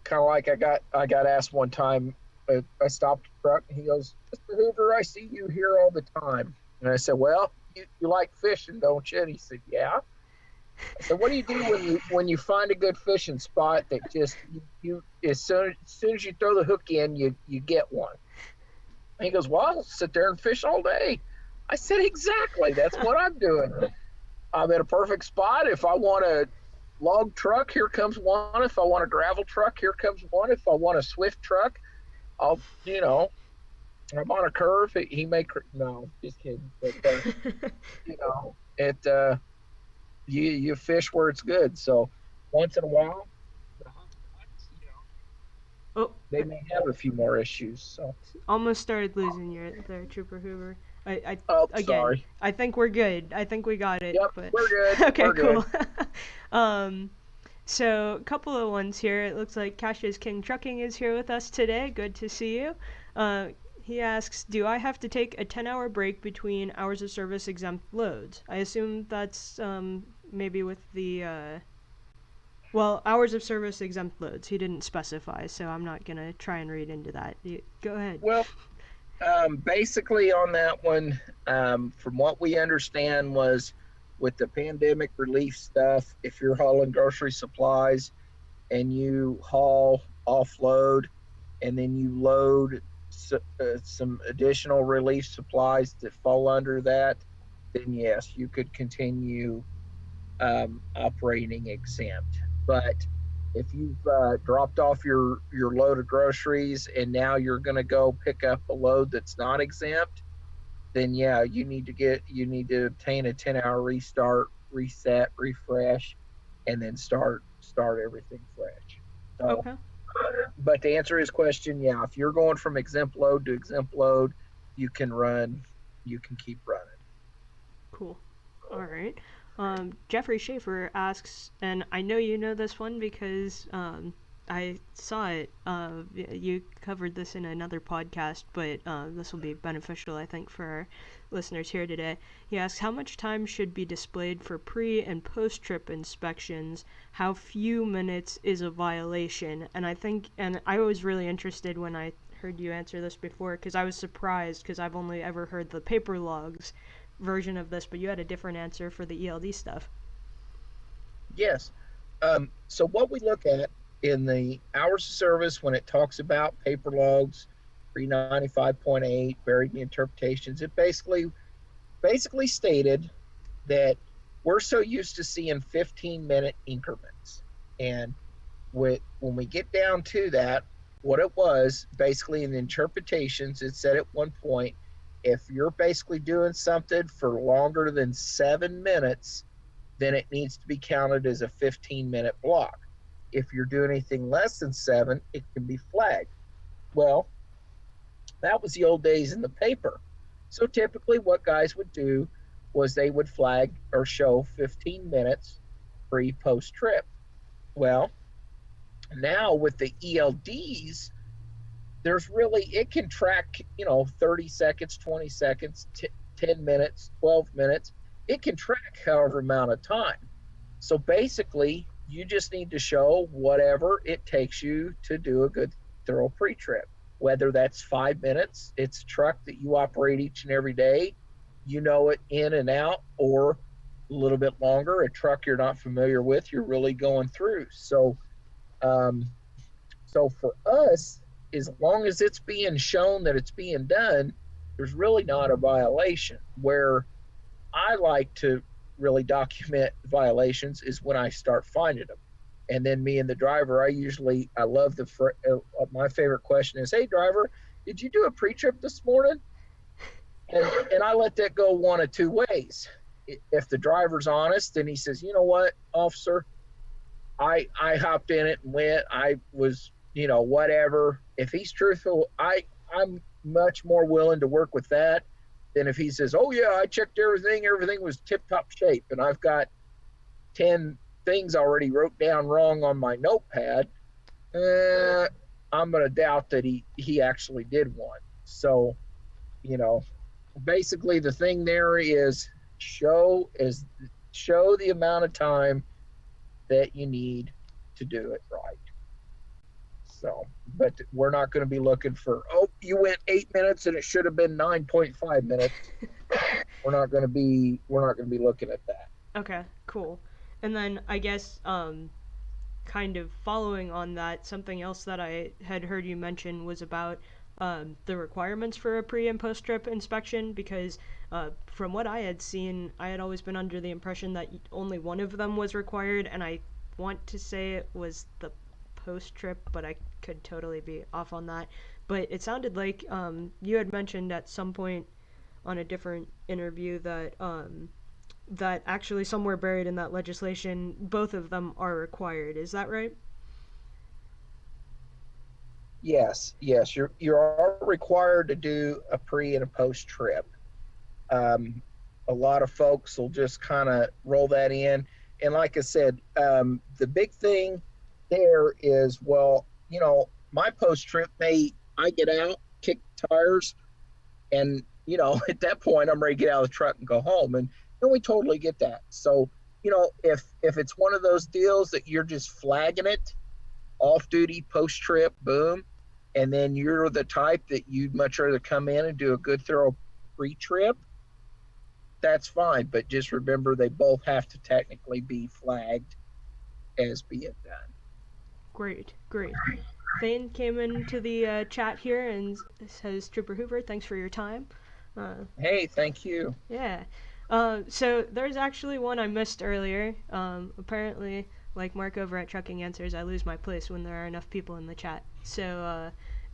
B: kind of like I got asked one time, I stopped the truck and he goes, Mr. Hoover, I see you here all the time. And I said, well, you like fishing, don't you? And he said, yeah. I said, what do you do when you find a good fishing spot that just you as soon as you throw the hook in, you get one? And he goes, well, I'll sit there and fish all day. I said, exactly. That's what I'm doing. I'm in a perfect spot. If I want a log truck, here comes one. If I want a gravel truck, here comes one. If I want a swift truck, I'm on a curve. He may, no, just kidding. But, you fish where it's good. So once in a while, they may have a few more issues. So
A: almost started losing you there, Trooper Hoover.
B: Sorry.
A: I think we're good. I think we got it.
B: Yep,
A: but...
B: we're good.
A: Okay,
B: we're
A: cool.
B: Good.
A: So a couple of ones here. It looks like Cash's King Trucking is here with us today. Good to see you. He asks, do I have to take a 10-hour break between hours of service exempt loads? I assume that's maybe with the hours of service exempt loads. He didn't specify, so I'm not going to try and read into that. Go ahead.
B: Well, basically on that one, from what we understand was with the pandemic relief stuff, if you're hauling grocery supplies and you haul offload and then you load some additional relief supplies that fall under that, then yes, you could continue operating exempt. But if you've dropped off your load of groceries and now you're going to go pick up a load that's not exempt, then yeah, you need to obtain a 10-hour restart, reset, refresh, and then start everything fresh. So,
A: okay.
B: But to answer his question, yeah, if you're going from exempt load to exempt load, you can keep running.
A: Cool. All right. Jeffrey Schaefer asks, and I know you know this one because I saw it. You covered this in another podcast, but this will be beneficial, I think, for our listeners here today. He asks, how much time should be displayed for pre- and post-trip inspections? How few minutes is a violation? And I was really interested when I heard you answer this before, because I was surprised, because I've only ever heard the paper logs version of this, but you had a different answer for the ELD stuff.
B: Yes. So what we look at in the hours of service when it talks about paper logs, 395.8, varied interpretations, it basically stated that we're so used to seeing 15-minute increments. And when we get down to that, what it was basically in the interpretations, it said at one point, if you're basically doing something for longer than 7 minutes, then it needs to be counted as a 15-minute block. If you're doing anything less than 7, it can be flagged. Well, that was the old days in the paper. So typically what guys would do was they would flag or show 15 minutes pre-post trip. Well, now with the ELDs, there's really, it can track, 30 seconds, 20 seconds, 10 minutes, 12 minutes. It can track however amount of time. So basically, you just need to show whatever it takes you to do a good, thorough pre-trip. Whether that's 5 minutes, it's a truck that you operate each and every day, you know it in and out, or a little bit longer, a truck you're not familiar with, you're really going through. So for us, as long as it's being shown that it's being done, there's really not a violation. Where I like to really document violations is when I start finding them. And then me and the driver, I love my favorite question is, hey driver, did you do a pre-trip this morning? And I let that go one of two ways. If the driver's honest and he says, you know what, officer, I hopped in it and went, I was, whatever. If he's truthful, I'm much more willing to work with that than if he says, oh yeah, I checked everything was tip-top shape, and I've got 10 things already wrote down wrong on my notepad. I'm going to doubt that he actually did one. So, basically the thing there is show the amount of time that you need to do it right. So, but we're not going to be looking for, oh, you went 8 minutes and it should have been 9.5 minutes. We're not going to be looking at that.
A: Okay, cool. And then I guess kind of following on that, something else that I had heard you mention was about the requirements for a pre and post trip inspection, because from what I had seen, I had always been under the impression that only one of them was required, and I want to say it was the post trip, but I could totally be off on that. But it sounded like you had mentioned at some point on a different interview that that actually somewhere buried in that legislation, both of them are required. Is that right?
B: Yes, you are required to do a pre and a post trip. A lot of folks will just kind of roll that in, and like I said, the big thing there is, well, my post trip, I get out, kick tires, and at that point I'm ready to get out of the truck and go home, and we totally get that. So if it's one of those deals that you're just flagging it off duty, post trip, boom, and then you're the type that you'd much rather come in and do a good thorough pre-trip, that's fine. But just remember, they both have to technically be flagged as being done.
A: Great. Thane came into the chat here and says, Trooper Hoover, thanks for your time.
B: Hey, thank you.
A: Yeah. So there's actually one I missed earlier. Apparently, like Mark over at Trucking Answers, I lose my place when there are enough people in the chat. So,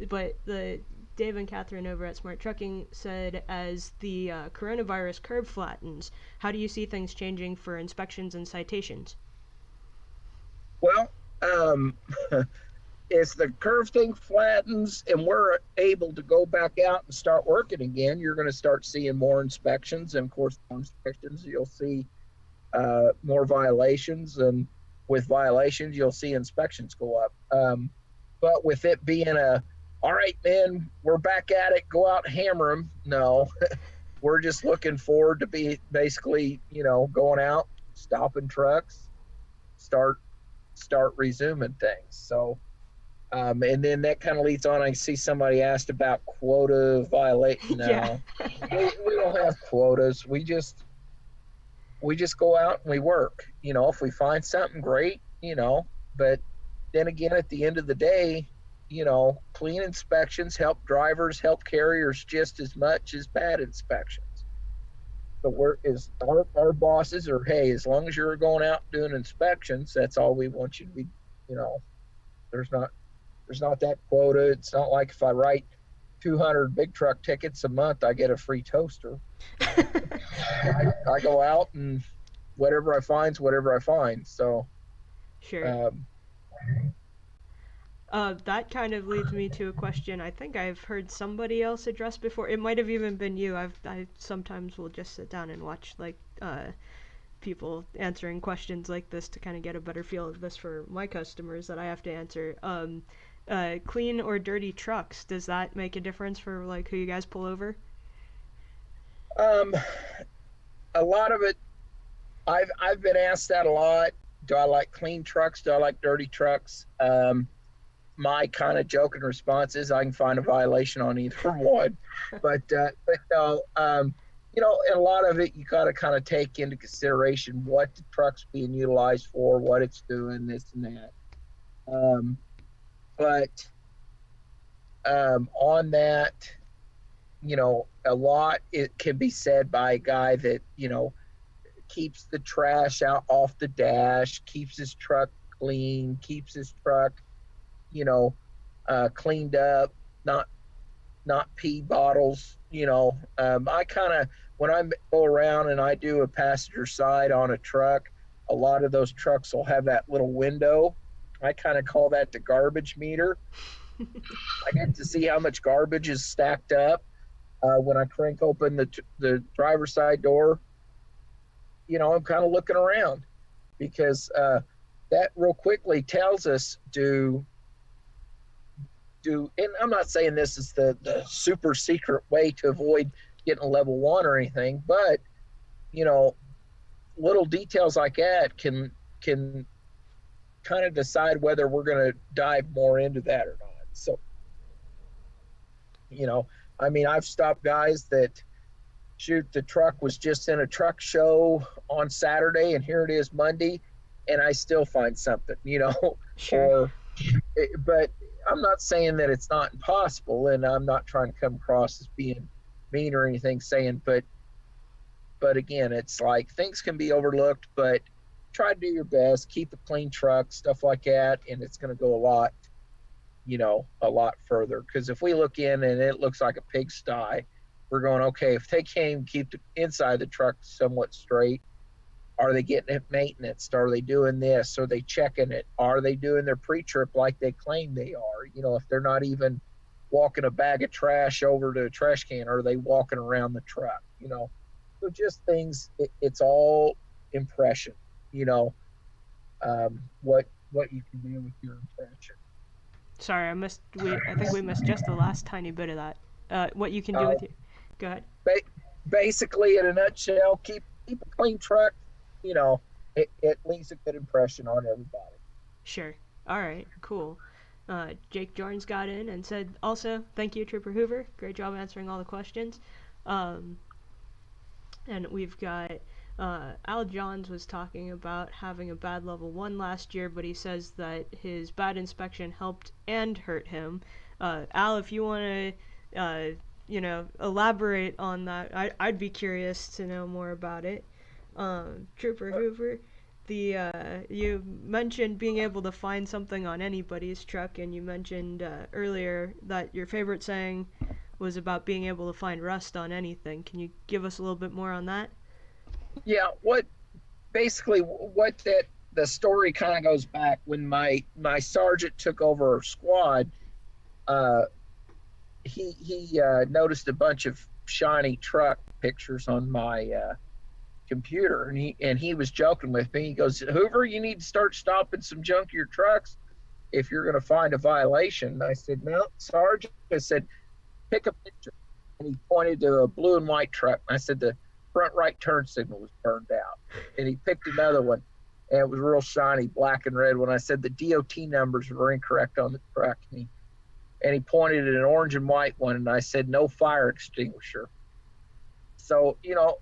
A: but the Dave and Catherine over at Smart Trucking said, as the coronavirus curve flattens, how do you see things changing for inspections and citations?
B: Well, as the curve thing flattens and we're able to go back out and start working again, you're going to start seeing more inspections, and of course, more inspections, you'll see more violations. And with violations, you'll see inspections go up. But with it being all right, man, we're back at it, go out and hammer them. No, we're just looking forward to be basically, going out, stopping trucks, start resuming things. So, and then that kind of leads on. I see somebody asked about quota violation.
A: Yeah.
B: No, we don't have quotas. We just go out and we work. If we find something, great. But then again, at the end of the day, clean inspections help drivers, help carriers just as much as bad inspections. So our bosses are, hey, as long as you're going out doing inspections, that's all we want you to be. There's not that quota. It's not like if I write 200 big truck tickets a month, I get a free toaster. I go out and whatever I find's whatever I find. So
A: sure. That kind of leads me to a question I think I've heard somebody else address before. It might have even been you. I sometimes will just sit down and watch people answering questions like this to kind of get a better feel of this for my customers that I have to answer. Clean or dirty trucks, does that make a difference for who you guys pull over?
B: A lot of it, I've been asked that a lot. Do I like clean trucks? Do I like dirty trucks? My kind of joking response is I can find a violation on either one. But no, and a lot of it you got to kind of take into consideration what the truck's being utilized for, what it's doing, this and that. But on that, a lot it can be said by a guy that keeps the trash out off the dash, keeps his truck clean, keeps his truck cleaned up, not pee bottles. I kind of, when I go around and I do a passenger side on a truck, a lot of those trucks will have that little window. I kind of call that the garbage meter. I get to see how much garbage is stacked up when I crank open the driver's side door. I'm kind of looking around because that real quickly tells us and I'm not saying this is the super secret way to avoid getting a level 1 or anything, but little details like that can kind of decide whether we're going to dive more into that or not. So I've stopped guys that the truck was just in a truck show on Saturday and here it is Monday and I still find something,
A: Sure.
B: But I'm not saying that it's not impossible, and I'm not trying to come across as being mean or anything, but again, it's like things can be overlooked, but try to do your best, keep a clean truck, stuff like that, and it's going to go a lot further. Because if we look in and it looks like a pigsty, we're going, okay, if they came, keep the inside of the truck somewhat straight, are they getting it maintenance? Are they doing this? Are they checking it? Are they doing their pre-trip like they claim they are? If they're not even walking a bag of trash over to a trash can, are they walking around the truck? So just things, it's all impression, what you can do with your impression.
A: Sorry, I think we missed just the last tiny bit of that. What you can do with your, go ahead.
B: Basically, in a nutshell, keep a clean truck. It leaves a good impression on everybody.
A: Sure. All right, cool. Jake Jorns got in and said, also, thank you, Trooper Hoover. Great job answering all the questions. And we've got Al Johns was talking about having a bad level 1 last year, but he says that his bad inspection helped and hurt him. Al, if you want to, elaborate on that, I'd be curious to know more about it. Trooper Hoover, you mentioned being able to find something on anybody's truck, and you mentioned earlier that your favorite saying was about being able to find rust on anything. Can you give us a little bit more on that?
B: Yeah, what the story kind of goes back when my sergeant took over our squad. He noticed a bunch of shiny truck pictures on my computer, and he was joking with me. He goes, Hoover, you need to start stopping some junkier trucks if you're going to find a violation. And I said, no, Sarge. I said, pick a picture. And he pointed to a blue and white truck. And I said, the front right turn signal was burned out. And he picked another one, and it was real shiny, black and red. When I said the DOT numbers were incorrect on the truck, and he pointed at an orange and white one, and I said, no fire extinguisher. So, you know,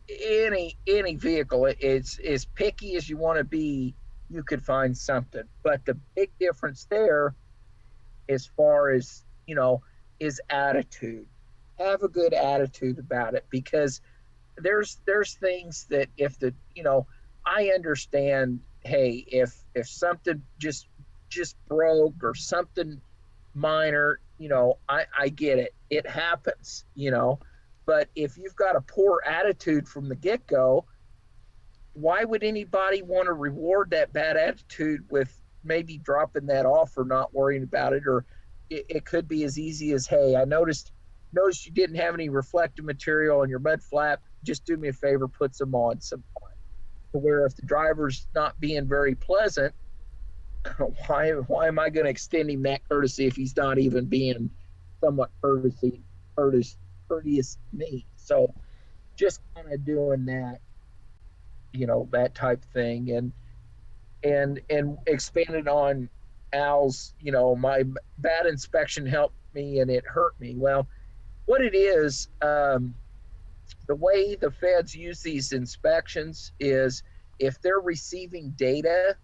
B: any vehicle, it's as picky as you want to be, you could find something. But the big difference there, as far as, you know, is attitude. Have a good attitude about it, because there's things that if the, you know, I understand, hey, if something just broke or something minor, you know, I get it. It happens, you know. But if you've got a poor attitude from the get-go, why would anybody want to reward that bad attitude with maybe dropping that off or not worrying about it? Or it could be as easy as, hey, I noticed you didn't have any reflective material on your mud flap. Just do me a favor, put some on some point. To where if the driver's not being very pleasant, why am I going to extend him that courtesy if he's not even being somewhat courteous to me? So just kind of doing that, you know, that type thing, and expanded on Al's, you know, my bad inspection helped me and it hurt me. Well, what it is, the way the feds use these inspections is if they're receiving data,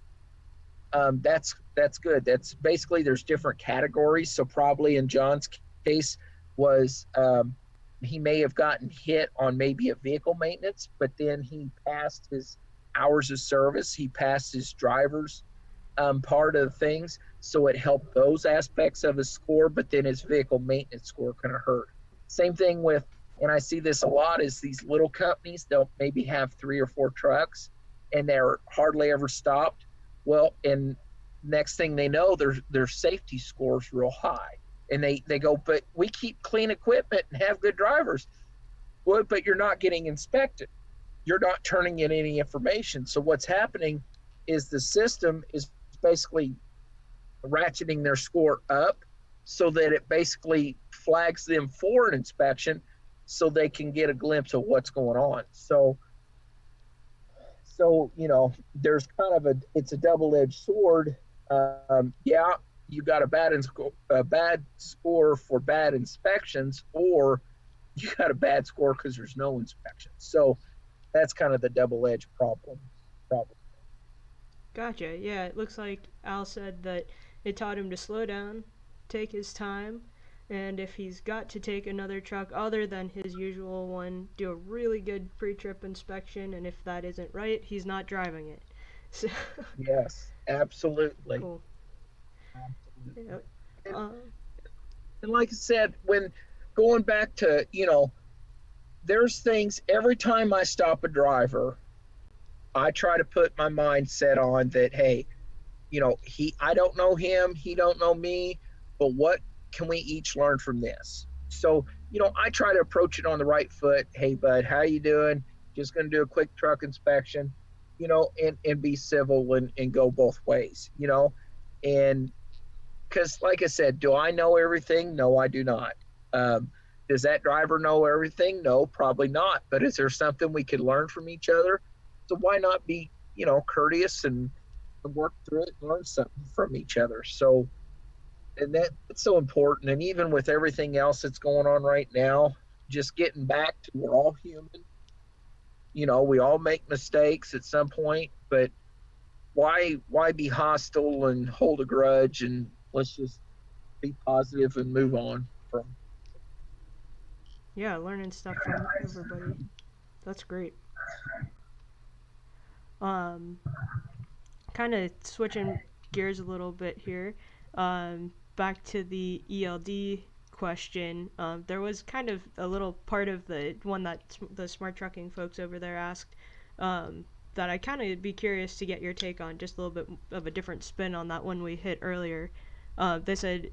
B: that's good. That's basically, there's different categories. So probably in John's case was he may have gotten hit on maybe a vehicle maintenance, but then he passed his hours of service. He passed his driver's part of things. So it helped those aspects of his score, but then his vehicle maintenance score kind of hurt. Same thing with, and I see this a lot, is these little companies, they'll maybe have 3 or 4 trucks and they're hardly ever stopped. Well, and next thing they know, their safety score's real high. And they go, but we keep clean equipment and have good drivers. Well, but you're not getting inspected. You're not turning in any information. So what's happening is the system is basically ratcheting their score up so that it basically flags them for an inspection so they can get a glimpse of what's going on. So you know, there's kind of it's a double-edged sword. Yeah, you got a bad score for bad inspections, or you got a bad score because there's no inspection. So that's kind of the double-edged problem.
A: Gotcha. Yeah, it looks like Al said that it taught him to slow down, take his time, and if he's got to take another truck other than his usual one, do a really good pre-trip inspection, and if that isn't right, he's not driving it. So
B: Yes, absolutely.
A: cool.
B: Absolutely.
A: Yep.
B: And like I said, when going back to, you know, there's things, every time I stop a driver, I try to put my mindset on that, hey, you know, I don't know him, he don't know me, but what can we each learn from this? So, you know, I try to approach it on the right foot. Hey, bud, how you doing? Just going to do a quick truck inspection, you know, and be civil and go both ways, you know. And because, like I said, do I know everything? No, I do not. Does that driver know everything? No, probably not. But is there something we could learn from each other? So why not be, you know, courteous and work through it and learn something from each other? So, and that's so important. And even with everything else that's going on right now, just getting back to, we're all human. You know, we all make mistakes at some point, but why be hostile and hold a grudge, and let's just be positive and move on from.
A: Yeah, learning stuff from everybody. That's great. Kind of switching gears a little bit here. Back to the ELD question. There was kind of a little part of the one that the smart trucking folks over there asked that I kind of be curious to get your take on, just a little bit of a different spin on that one we hit earlier. They said,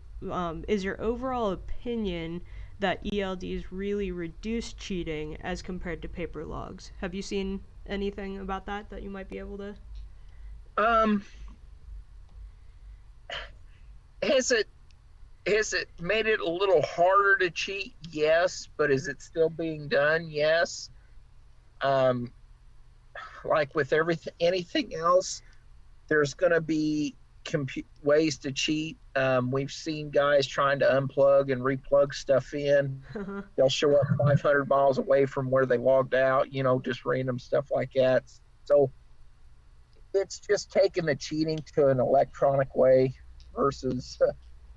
A: is your overall opinion that ELDs really reduce cheating as compared to paper logs. Have you seen anything about that you might be able to?
B: Um, has it made it a little harder to cheat? Yes, but is it still being done? Yes. Um, like with anything else, there's going to be ways to cheat. We've seen guys trying to unplug and replug stuff in. They'll show up 500 miles away from where they logged out, just random stuff like that. So it's just taking the cheating to an electronic way versus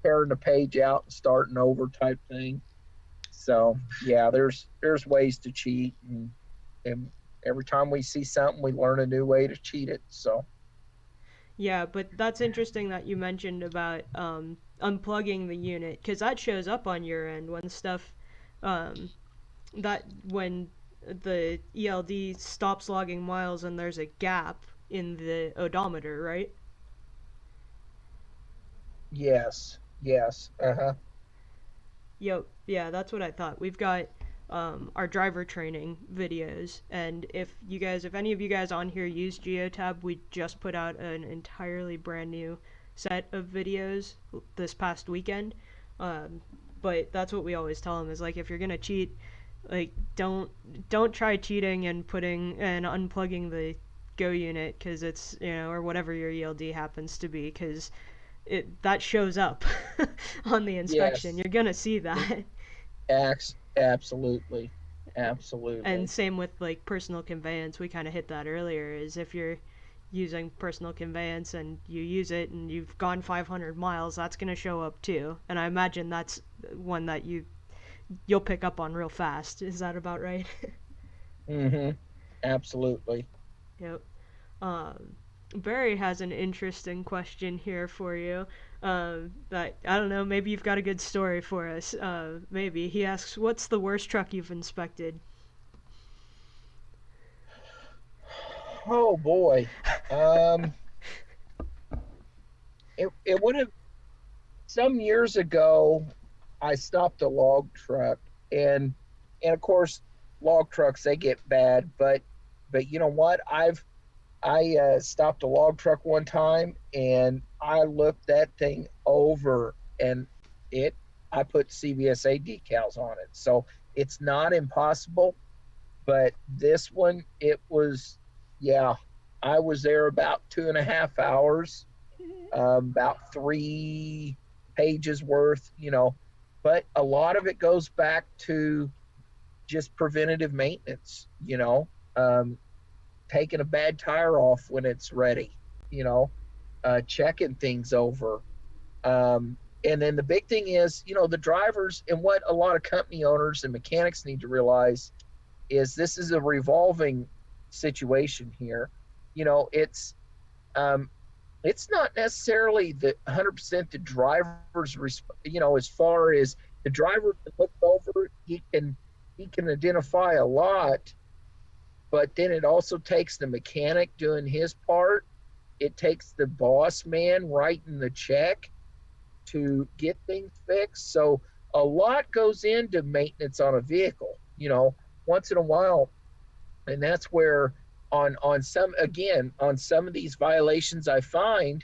B: tearing the page out and starting over type thing. So yeah, there's ways to cheat, and every time we see something, we learn a new way to cheat it. So
A: Yeah, but that's interesting that you mentioned about unplugging the unit, because that shows up on your end when stuff um, when the ELD stops logging miles and there's a gap in the odometer, right?
B: yes, uh-huh.
A: Yep, yeah, that's what I thought. We've got our driver training videos, and if any of you guys on here use Geotab, we just put out an entirely brand new set of videos this past weekend. But that's what we always tell them is like, if you're gonna cheat, like don't try cheating and putting and unplugging the Go unit, because it's, or whatever your ELD happens to be, because that shows up on the inspection.
B: Yes,
A: You're gonna see that.
B: absolutely,
A: And
B: absolutely.
A: same with like personal conveyance. We kind of hit that earlier. Is if you're using personal conveyance and you use it and you've gone 500 miles, that's gonna show up too. And I imagine that's one that you'll pick up on real fast. Is that about right?
B: Mm-hmm. Absolutely.
A: Yep. Um, Barry has an interesting question here for you. That I don't know. Maybe you've got a good story for us. Maybe he asks, "What's the worst truck you've inspected?"
B: Oh boy. Um, it would have some years ago. I stopped a log truck, and of course, log trucks they get bad, but you know what? I stopped a log truck one time, and I looked that thing over, and it I put CVSA decals on it, so it's not impossible. But this one, it was, yeah, I was there about 2.5 hours, about 3 pages worth, but a lot of it goes back to just preventative maintenance, taking a bad tire off when it's ready, you know, checking things over. And then the big thing is, the drivers, and what a lot of company owners and mechanics need to realize is this is a revolving situation here. You know, it's not necessarily the 100% the driver's, as far as the driver can look over, he can identify a lot, but then it also takes the mechanic doing his part. It takes the boss man writing the check to get things fixed. So a lot goes into maintenance on a vehicle, once in a while. And that's where on some of these violations I find,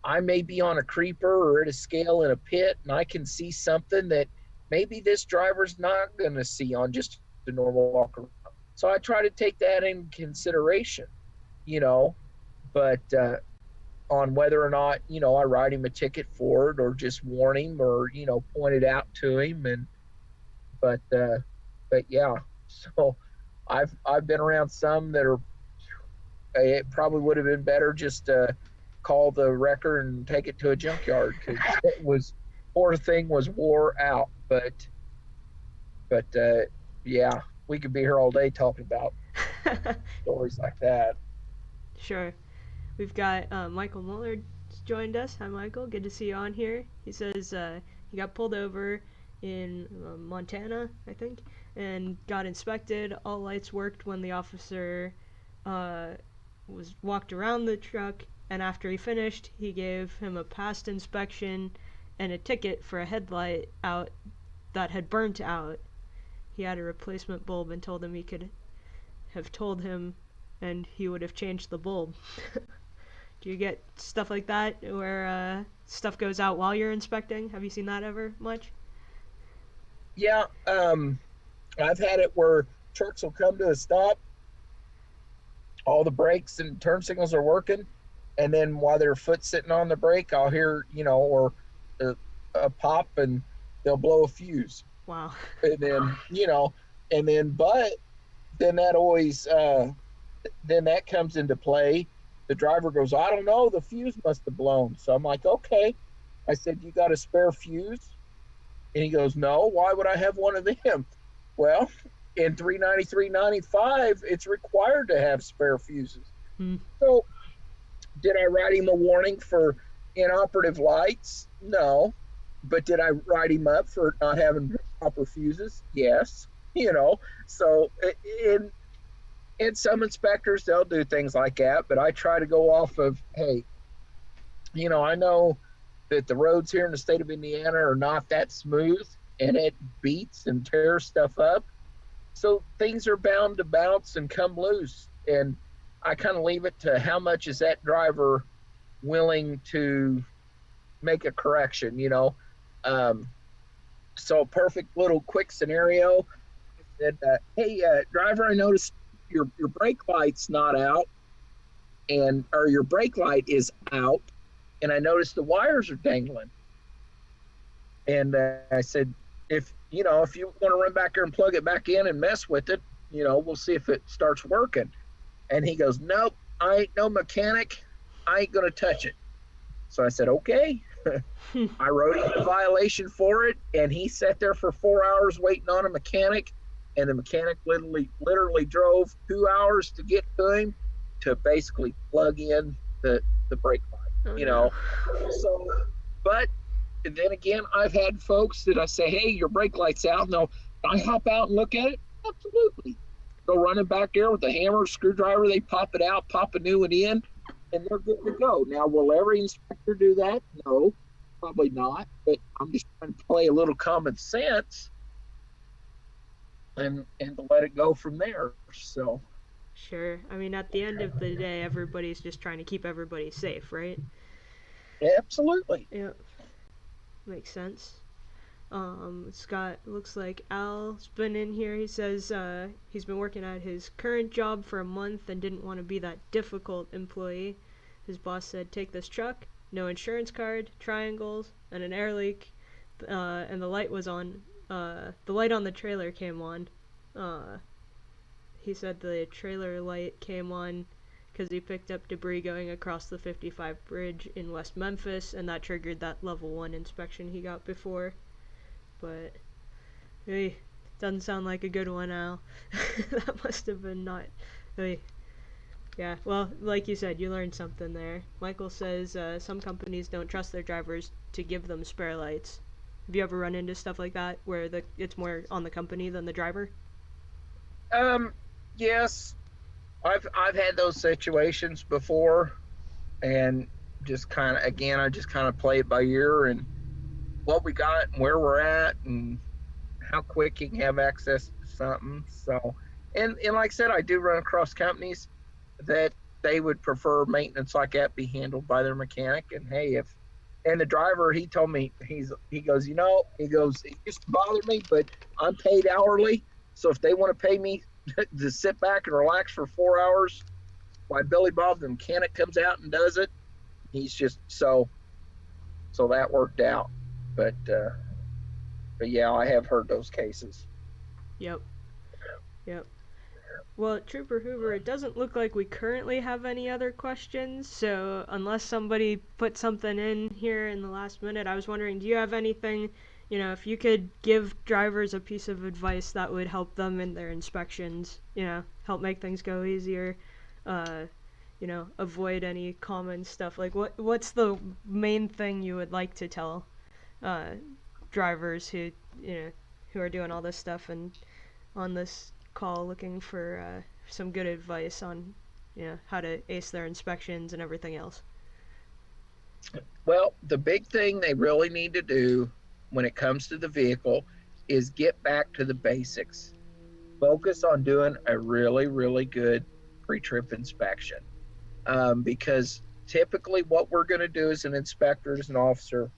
B: I may be on a creeper or at a scale in a pit, and I can see something that maybe this driver's not going to see on just a normal walk around. So I try to take that in consideration, you know, but on whether or not, I write him a ticket for it or just warn him or, point it out to him. But yeah, so I've been around some that are, it probably would have been better just to call the wrecker and take it to a junkyard, because it was, poor thing was wore out. But yeah, we could be here all day talking about stories like that.
A: Sure. We've got Michael Muller joined us. Hi, Michael. Good to see you on here. He says he got pulled over in Montana, I think, and got inspected. All lights worked when the officer was walked around the truck, and after he finished, he gave him a past inspection and a ticket for a headlight out that had burnt out. He had a replacement bulb and told him he could have told him and he would have changed the bulb. Do you get stuff like that where stuff goes out while you're inspecting? Have you seen that ever much?
B: Yeah, I've had it where trucks will come to a stop, all the brakes and turn signals are working, and then while their foot's sitting on the brake, I'll hear, or a pop, and they'll blow a fuse.
A: Wow.
B: And then, but then that always, then that comes into play. The driver goes, I don't know, the fuse must have blown. So I'm like, okay. I said, you got a spare fuse? And he goes, no, why would I have one of them? Well, in 393.95, it's required to have spare fuses. So did I write him a warning for inoperative lights? No. But did I write him up for not having proper fuses? Yes. So in some inspectors, they'll do things like that, but I try to go off of, hey, I know that the roads here in the state of Indiana are not that smooth, and it beats and tears stuff up. So things are bound to bounce and come loose. And I kind of leave it to how much is that driver willing to make a correction, So perfect little quick scenario. I said, hey, driver, I noticed your brake light's not out, or your brake light is out, and I noticed the wires are dangling. And I said, if you want to run back there and plug it back in and mess with it, we'll see if it starts working. And he goes, nope, I ain't no mechanic. I ain't going to touch it. So I said, okay. I wrote him a violation for it, and he sat there for 4 hours waiting on a mechanic, and the mechanic literally drove 2 hours to get to him to basically plug in the brake light,
A: No.
B: So, but then again, I've had folks that I say, hey, your brake light's out. And can I hop out and look at it? Absolutely. Go running back there with a hammer, screwdriver, they pop it out, pop a new one in, and they're good to go. Now, will every inspector do that? No, probably not. But I'm just trying to play a little common sense and to let it go from there. So.
A: Sure. I mean, at the end of the day, everybody's just trying to keep everybody safe, right?
B: Absolutely.
A: Yep. Makes sense. Scott, looks like Al's been in here. He says he's been working at his current job for a month and didn't want to be that difficult employee. His boss said, take this truck, no insurance card, triangles, and an air leak, and the light was on. The light on the trailer came on. He said the trailer light came on because he picked up debris going across the 55 bridge in West Memphis, and that triggered that level 1 inspection he got before. But, hey, doesn't sound like a good one, Al. That must have been not... Hey. Yeah, well, like you said, you learned something there. Michael says some companies don't trust their drivers to give them spare lights. Have you ever run into stuff like that, where it's more on the company than the driver?
B: Yes. I've had those situations before, and just kind of, again, I just kind of play it by ear and what we got and where we're at and how quick you can have access to something. So, and like I said, I do run across companies that they would prefer maintenance like that be handled by their mechanic. And hey, and the driver, he told me, he goes, it used to bother me, but I'm paid hourly. So if they want to pay me to sit back and relax for 4 hours while Billy Bob, the mechanic, comes out and does it, he's just so that worked out. But yeah, I have heard those cases.
A: Yep. Well, Trooper Hoover, it doesn't look like we currently have any other questions, so unless somebody put something in here in the last minute, I was wondering, do you have anything, if you could give drivers a piece of advice that would help them in their inspections, help make things go easier, avoid any common stuff, like what's the main thing you would like to tell drivers who are doing all this stuff and on this call looking for some good advice on how to ace their inspections and everything else?
B: Well, the big thing they really need to do when it comes to the vehicle is get back to the basics. Focus on doing a really, really good pre-trip inspection. Because typically what we're going to do as an inspector, as an officer,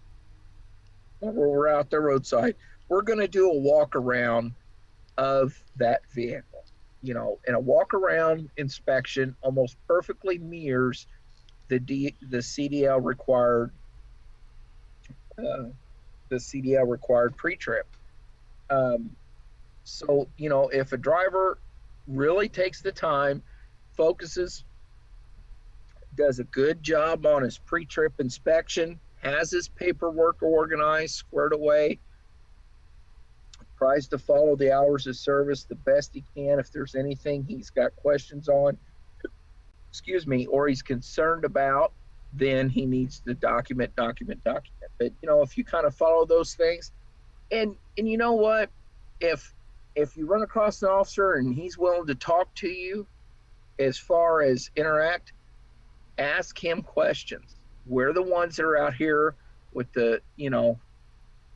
B: when we're out there roadside, we're going to do a walk around of that vehicle. You know, and a walk around inspection almost perfectly mirrors the CDL required pre-trip. So, you know, if a driver really takes the time, focuses, does a good job on his pre-trip inspection, has his paperwork organized, squared away, tries to follow the hours of service the best he can. If there's anything he's got questions on, or he's concerned about, then he needs to document. But, you know, if you kind of follow those things, and you know what, if you run across an officer and he's willing to talk to you as far as interact, ask him questions. We're the ones that are out here with the, you know,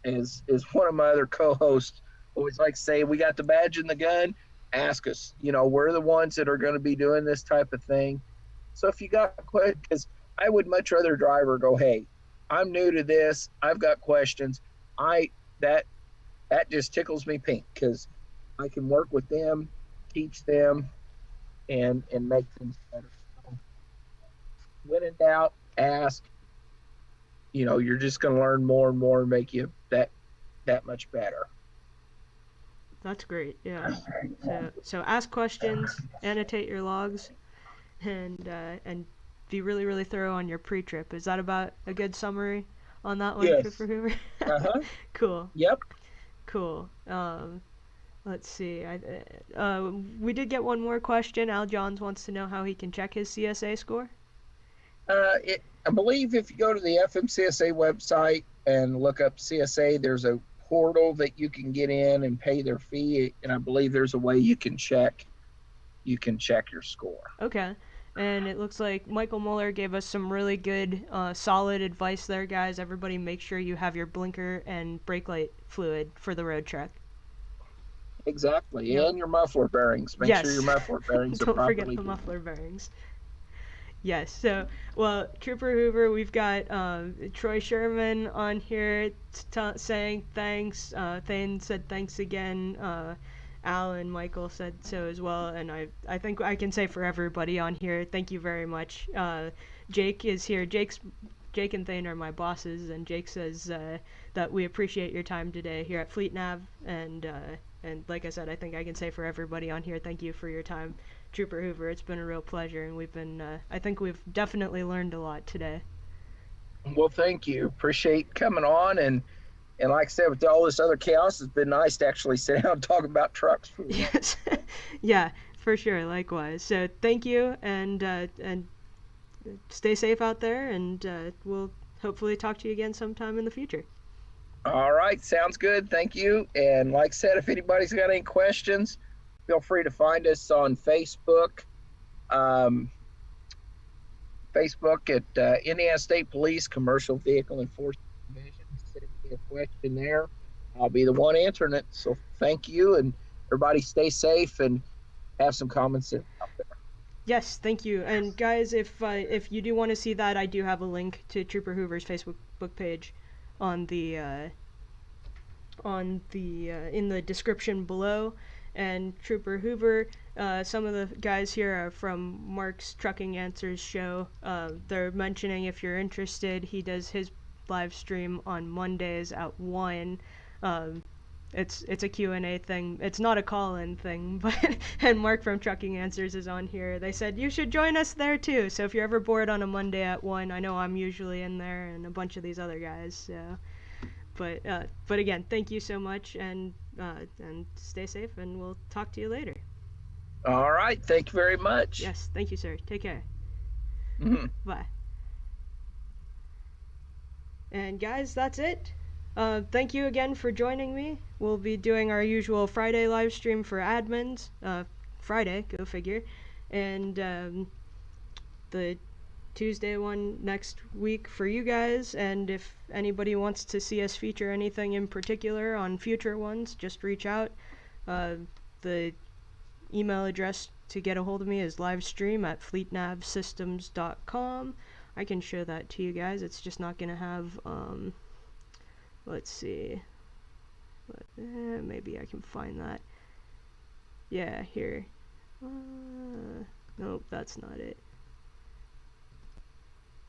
B: as one of my other co-hosts always like to say, we got the badge and the gun, ask us. You know, we're the ones that are going to be doing this type of thing. So if you got questions, because I would much rather a driver go, hey, I'm new to this, I've got questions. That just tickles me pink, because I can work with them, teach them, and make things better. So when in doubt, ask. You know, you're just going to learn more and more and make you that much better.
A: That's great. Yeah. So ask questions, annotate your logs, and be really, really thorough on your pre-trip. Is that about a good summary on that one,
B: Yes.
A: Trooper Hoover?
B: Uh-huh.
A: Cool.
B: Yep.
A: Cool. Let's see. We did get one more question. Al Johns wants to know how he can check his CSA score.
B: I believe if you go to the FMCSA website and look up CSA, there's a portal that you can get in and pay their fee, and I believe there's a way you can check your score.
A: Okay. And it looks like Michael Muller gave us some really good, solid advice there, guys. Everybody make sure you have your blinker and brake light fluid for the road truck.
B: Exactly.
A: Yep.
B: And your muffler bearings. Make sure your muffler bearings are properly.
A: Don't forget the muffler bearings. Yes, so, well, Trooper Hoover, we've got Troy Sherman on here saying thanks. Thane said thanks again. Al and Michael said so as well, and I think I can say for everybody on here, thank you very much. Jake is here. Jake and Thane are my bosses, and Jake says that we appreciate your time today here at Fleet Nav, and like I said, I think I can say for everybody on here, thank you for your time, Trooper Hoover. It's been a real pleasure, and I think we've definitely learned a lot today.
B: Well, thank you. Appreciate coming on, and like I said, with all this other chaos, it's been nice to actually sit down and talk about trucks.
A: Yes, yeah, for sure. Likewise. So thank you, and stay safe out there, and we'll hopefully talk to you again sometime in the future.
B: All right, sounds good. Thank you. And like I said, if anybody's got any questions, feel free to find us on Facebook. Facebook at Indiana State Police Commercial Vehicle Enforcement Division. Send me a question there. I'll be the one answering it. So thank you, and everybody stay safe and have some common sense out there.
A: Yes, thank you. And guys, if you do want to see that, I do have a link to Trooper Hoover's Facebook page on the in the description below. And Trooper Hoover, some of the guys here are from Mark's Trucking Answers show. They're mentioning, if you're interested, he does his live stream on Mondays at 1. It's a Q&A thing. It's not a call-in thing, but and Mark from Trucking Answers is on here. They said you should join us there too. So if you're ever bored on a Monday at 1, I know I'm usually in there, and a bunch of these other guys. So, but again, thank you so much, and stay safe, and we'll talk to you later.
B: All right, thank you very much.
A: Yes, thank you, sir. Take care.
B: Mm-hmm.
A: Bye. And guys, that's it. Thank you again for joining me. We'll be doing our usual Friday live stream for admins. Friday, go figure. And the Tuesday one next week for you guys, and if anybody wants to see us feature anything in particular on future ones, just reach out. The email address to get a hold of me is livestream@fleetnavsystems.com. I can show that to you guys. It's just not gonna have let's see, maybe I can find that. Yeah, here. Nope, that's not it.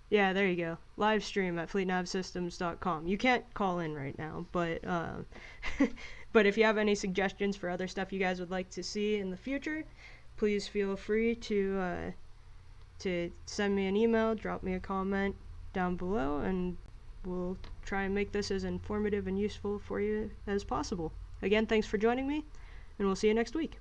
A: Yeah, there you go. Livestream@fleetnavsystems.com. You can't call in right now, but but if you have any suggestions for other stuff you guys would like to see in the future, please feel free to send me an email, drop me a comment down below, and we'll try and make this as informative and useful for you as possible. Again, thanks for joining me, and we'll see you next week.